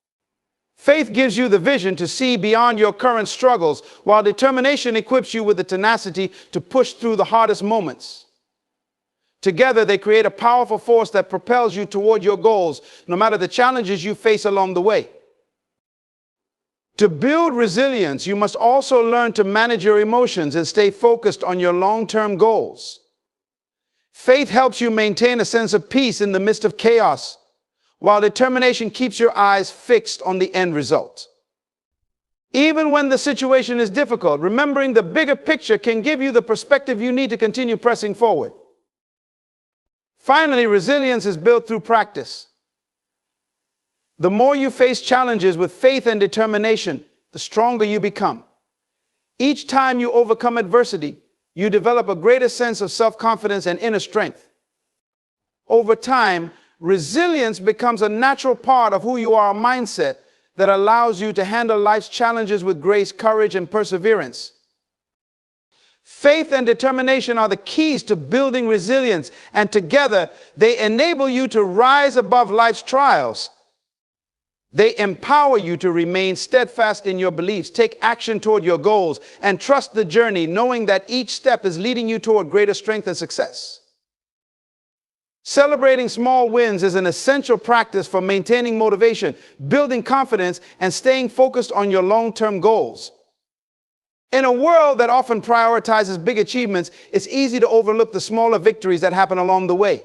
Faith gives you the vision to see beyond your current struggles, while determination equips you with the tenacity to push through the hardest moments. Together, they create a powerful force that propels you toward your goals, no matter the challenges you face along the way. To build resilience, you must also learn to manage your emotions and stay focused on your long-term goals. Faith helps you maintain a sense of peace in the midst of chaos, while determination keeps your eyes fixed on the end result. Even when the situation is difficult, remembering the bigger picture can give you the perspective you need to continue pressing forward. Finally, resilience is built through practice. The more you face challenges with faith and determination, the stronger you become. Each time you overcome adversity, you develop a greater sense of self-confidence and inner strength. Over time, resilience becomes a natural part of who you are, a mindset that allows you to handle life's challenges with grace, courage, and perseverance. Faith and determination are the keys to building resilience, and together they enable you to rise above life's trials. They empower you to remain steadfast in your beliefs, take action toward your goals, and trust the journey, knowing that each step is leading you toward greater strength and success. Celebrating small wins is an essential practice for maintaining motivation, building confidence, and staying focused on your long-term goals. In a world that often prioritizes big achievements, it's easy to overlook the smaller victories that happen along the way.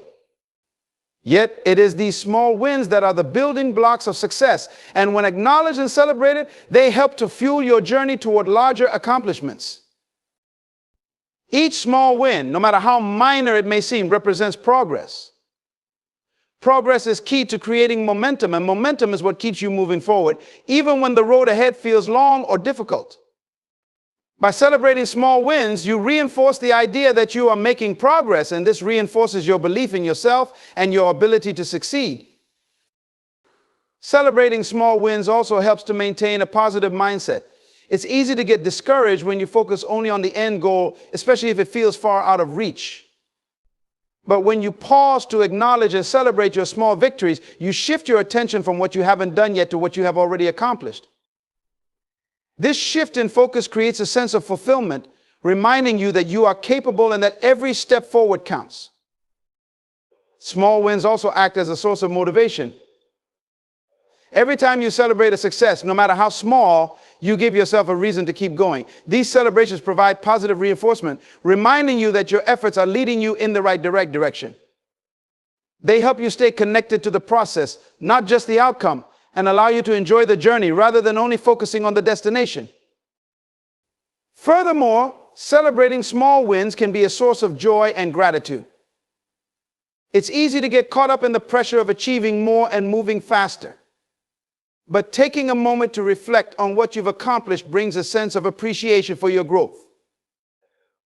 Yet it is these small wins that are the building blocks of success. And when acknowledged and celebrated, they help to fuel your journey toward larger accomplishments. Each small win, no matter how minor it may seem, represents progress. Progress is key to creating momentum, and momentum is what keeps you moving forward, even when the road ahead feels long or difficult. By celebrating small wins, you reinforce the idea that you are making progress, and this reinforces your belief in yourself and your ability to succeed. Celebrating small wins also helps to maintain a positive mindset. It's easy to get discouraged when you focus only on the end goal, especially if it feels far out of reach. But when you pause to acknowledge and celebrate your small victories, you shift your attention from what you haven't done yet to what you have already accomplished. This shift in focus creates a sense of fulfillment, reminding you that you are capable and that every step forward counts. Small wins also act as a source of motivation. Every time you celebrate a success, no matter how small, you give yourself a reason to keep going. These celebrations provide positive reinforcement, reminding you that your efforts are leading you in the right direction. They help you stay connected to the process, not just the outcome, and allow you to enjoy the journey rather than only focusing on the destination. Furthermore, celebrating small wins can be a source of joy and gratitude. It's easy to get caught up in the pressure of achieving more and moving faster. But taking a moment to reflect on what you've accomplished brings a sense of appreciation for your growth.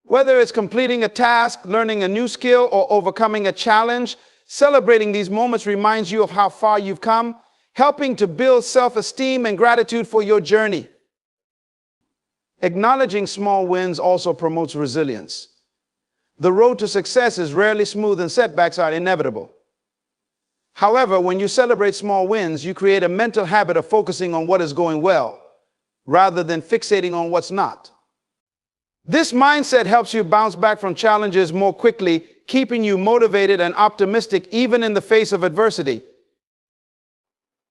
Whether it's completing a task, learning a new skill, or overcoming a challenge, celebrating these moments reminds you of how far you've come, helping to build self-esteem and gratitude for your journey. Acknowledging small wins also promotes resilience. The road to success is rarely smooth and setbacks are inevitable. However, when you celebrate small wins, you create a mental habit of focusing on what is going well, rather than fixating on what's not. This mindset helps you bounce back from challenges more quickly, keeping you motivated and optimistic even in the face of adversity.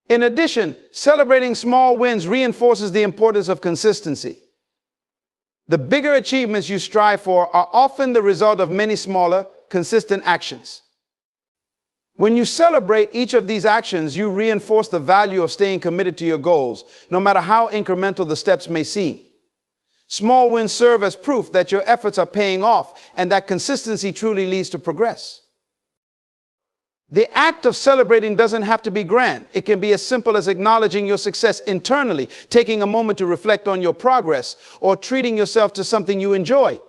In addition, celebrating small wins reinforces the importance of consistency. The bigger achievements you strive for are often the result of many smaller, consistent actions. When you celebrate each of these actions, you reinforce the value of staying committed to your goals, no matter how incremental the steps may seem. Small wins serve as proof that your efforts are paying off and that consistency truly leads to progress. The act of celebrating doesn't have to be grand. It can be as simple as acknowledging your success internally, taking a moment to reflect on your progress, or treating yourself to something you enjoy.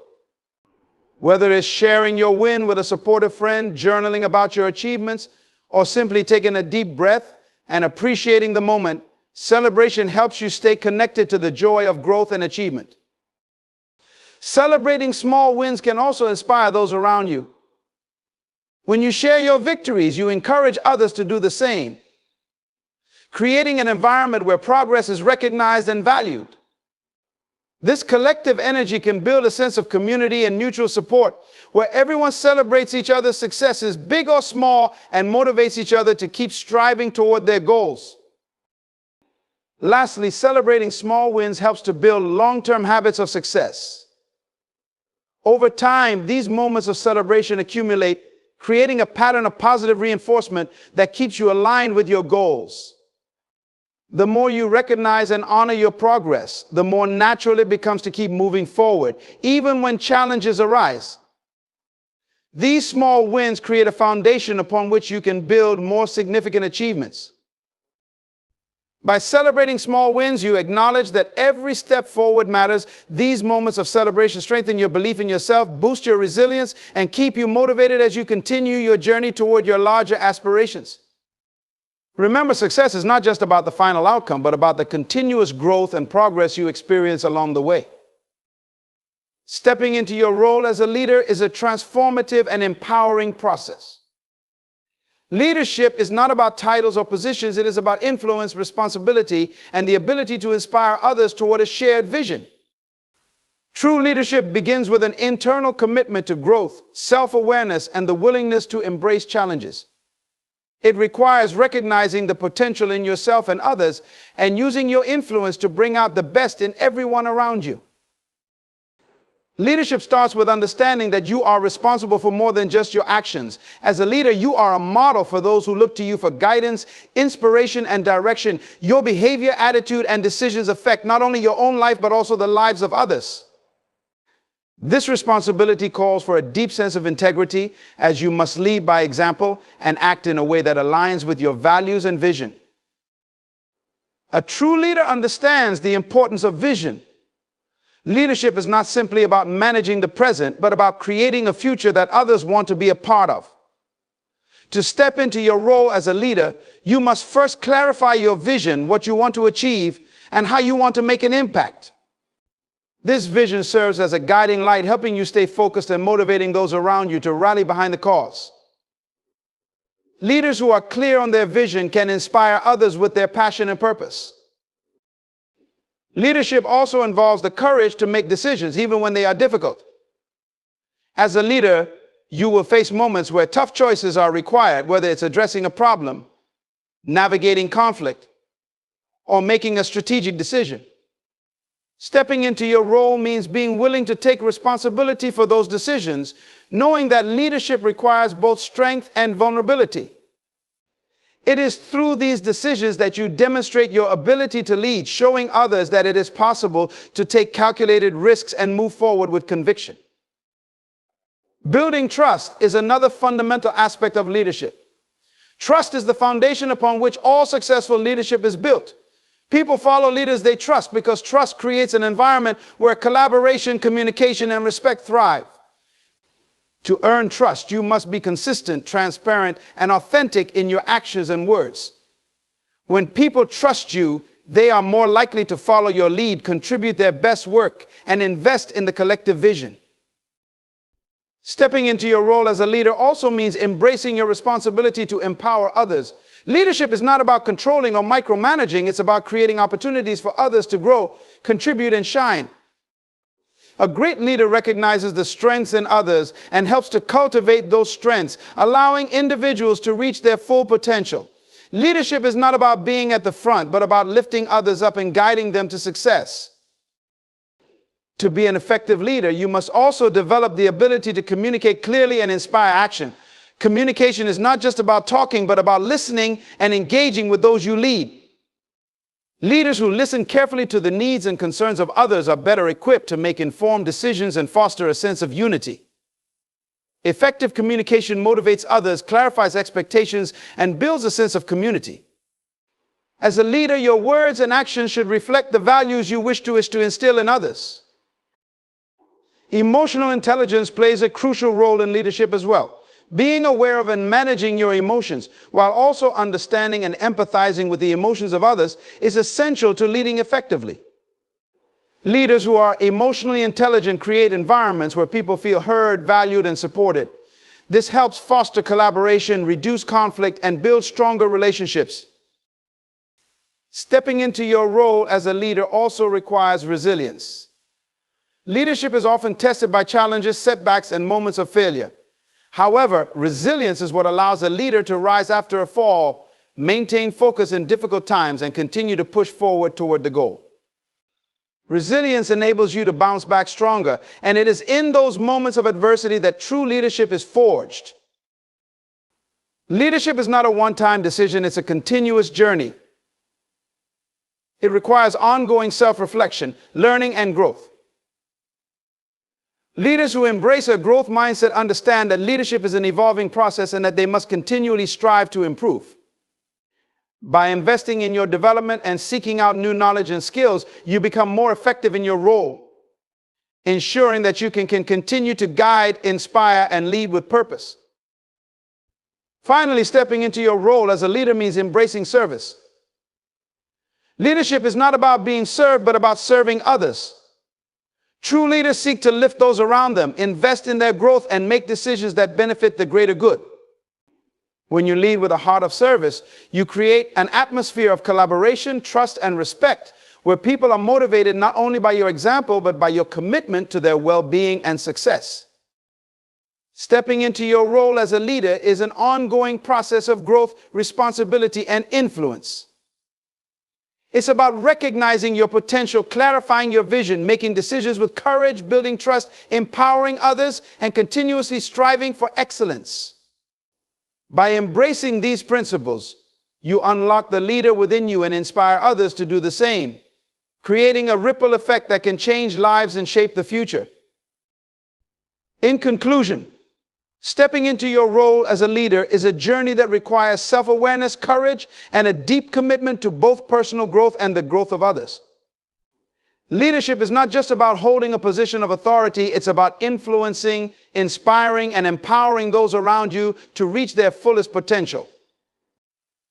Whether it's sharing your win with a supportive friend, journaling about your achievements, or simply taking a deep breath and appreciating the moment, celebration helps you stay connected to the joy of growth and achievement. Celebrating small wins can also inspire those around you. When you share your victories, you encourage others to do the same, creating an environment where progress is recognized and valued. This collective energy can build a sense of community and mutual support, where everyone celebrates each other's successes, big or small, and motivates each other to keep striving toward their goals. Lastly, celebrating small wins helps to build long-term habits of success. Over time, these moments of celebration accumulate, creating a pattern of positive reinforcement that keeps you aligned with your goals. The more you recognize and honor your progress, the more natural it becomes to keep moving forward, even when challenges arise. These small wins create a foundation upon which you can build more significant achievements. By celebrating small wins, you acknowledge that every step forward matters. These moments of celebration strengthen your belief in yourself, boost your resilience, and keep you motivated as you continue your journey toward your larger aspirations. Remember, success is not just about the final outcome, but about the continuous growth and progress you experience along the way. Stepping into your role as a leader is a transformative and empowering process. Leadership is not about titles or positions. It is about influence, responsibility, and the ability to inspire others toward a shared vision. True leadership begins with an internal commitment to growth, self-awareness, and the willingness to embrace challenges. It requires recognizing the potential in yourself and others and using your influence to bring out the best in everyone around you. Leadership starts with understanding that you are responsible for more than just your actions. As a leader, you are a model for those who look to you for guidance, inspiration, and direction. Your behavior, attitude, and decisions affect not only your own life, but also the lives of others. This responsibility calls for a deep sense of integrity, as you must lead by example and act in a way that aligns with your values and vision. A true leader understands the importance of vision. Leadership is not simply about managing the present, but about creating a future that others want to be a part of. To step into your role as a leader, you must first clarify your vision, what you want to achieve, and how you want to make an impact. This vision serves as a guiding light, helping you stay focused and motivating those around you to rally behind the cause. Leaders who are clear on their vision can inspire others with their passion and purpose. Leadership also involves the courage to make decisions, even when they are difficult. As a leader, you will face moments where tough choices are required, whether it's addressing a problem, navigating conflict, or making a strategic decision. Stepping into your role means being willing to take responsibility for those decisions, knowing that leadership requires both strength and vulnerability. It is through these decisions that you demonstrate your ability to lead, showing others that it is possible to take calculated risks and move forward with conviction. Building trust is another fundamental aspect of leadership. Trust is the foundation upon which all successful leadership is built. People follow leaders they trust because trust creates an environment where collaboration, communication, and respect thrive. To earn trust, you must be consistent, transparent, and authentic in your actions and words. When people trust you, they are more likely to follow your lead, contribute their best work, and invest in the collective vision. Stepping into your role as a leader also means embracing your responsibility to empower others. Leadership is not about controlling or micromanaging. It's about creating opportunities for others to grow, contribute, and shine. A great leader recognizes the strengths in others and helps to cultivate those strengths, allowing individuals to reach their full potential. Leadership is not about being at the front, but about lifting others up and guiding them to success. To be an effective leader, you must also develop the ability to communicate clearly and inspire action. Communication is not just about talking, but about listening and engaging with those you lead. Leaders who listen carefully to the needs and concerns of others are better equipped to make informed decisions and foster a sense of unity. Effective communication motivates others, clarifies expectations, and builds a sense of community. As a leader, your words and actions should reflect the values you wish to instill in others. Emotional intelligence plays a crucial role in leadership as well. Being aware of and managing your emotions, while also understanding and empathizing with the emotions of others, is essential to leading effectively. Leaders who are emotionally intelligent create environments where people feel heard, valued, and supported. This helps foster collaboration, reduce conflict, and build stronger relationships. Stepping into your role as a leader also requires resilience. Leadership is often tested by challenges, setbacks, and moments of failure. However, resilience is what allows a leader to rise after a fall, maintain focus in difficult times, and continue to push forward toward the goal. Resilience enables you to bounce back stronger, and it is in those moments of adversity that true leadership is forged. Leadership is not a one-time decision, it's a continuous journey. It requires ongoing self-reflection, learning, and growth. Leaders who embrace a growth mindset understand that leadership is an evolving process and that they must continually strive to improve. By investing in your development and seeking out new knowledge and skills, you become more effective in your role, ensuring that you can continue to guide, inspire, and lead with purpose. Finally, stepping into your role as a leader means embracing service. Leadership is not about being served, but about serving others. True leaders seek to lift those around them, invest in their growth, and make decisions that benefit the greater good. When you lead with a heart of service, you create an atmosphere of collaboration, trust, and respect, where people are motivated not only by your example, but by your commitment to their well-being and success. Stepping into your role as a leader is an ongoing process of growth, responsibility, and influence. It's about recognizing your potential, clarifying your vision, making decisions with courage, building trust, empowering others, and continuously striving for excellence. By embracing these principles, you unlock the leader within you and inspire others to do the same, creating a ripple effect that can change lives and shape the future. In conclusion, stepping into your role as a leader is a journey that requires self-awareness, courage, and a deep commitment to both personal growth and the growth of others. Leadership is not just about holding a position of authority, it's about influencing, inspiring, and empowering those around you to reach their fullest potential.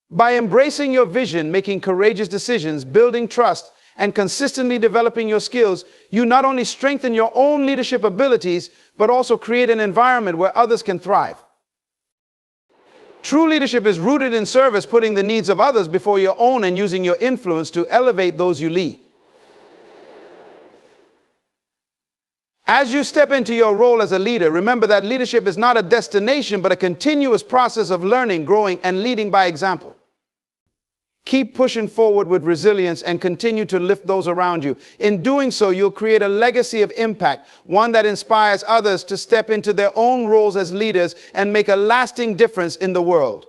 By embracing your vision, making courageous decisions, building trust, and consistently developing your skills, you not only strengthen your own leadership abilities, but also create an environment where others can thrive. True leadership is rooted in service, putting the needs of others before your own and using your influence to elevate those you lead. As you step into your role as a leader, remember that leadership is not a destination, but a continuous process of learning, growing, and leading by example. Keep pushing forward with resilience and continue to lift those around you. In doing so, you'll create a legacy of impact, one that inspires others to step into their own roles as leaders and make a lasting difference in the world.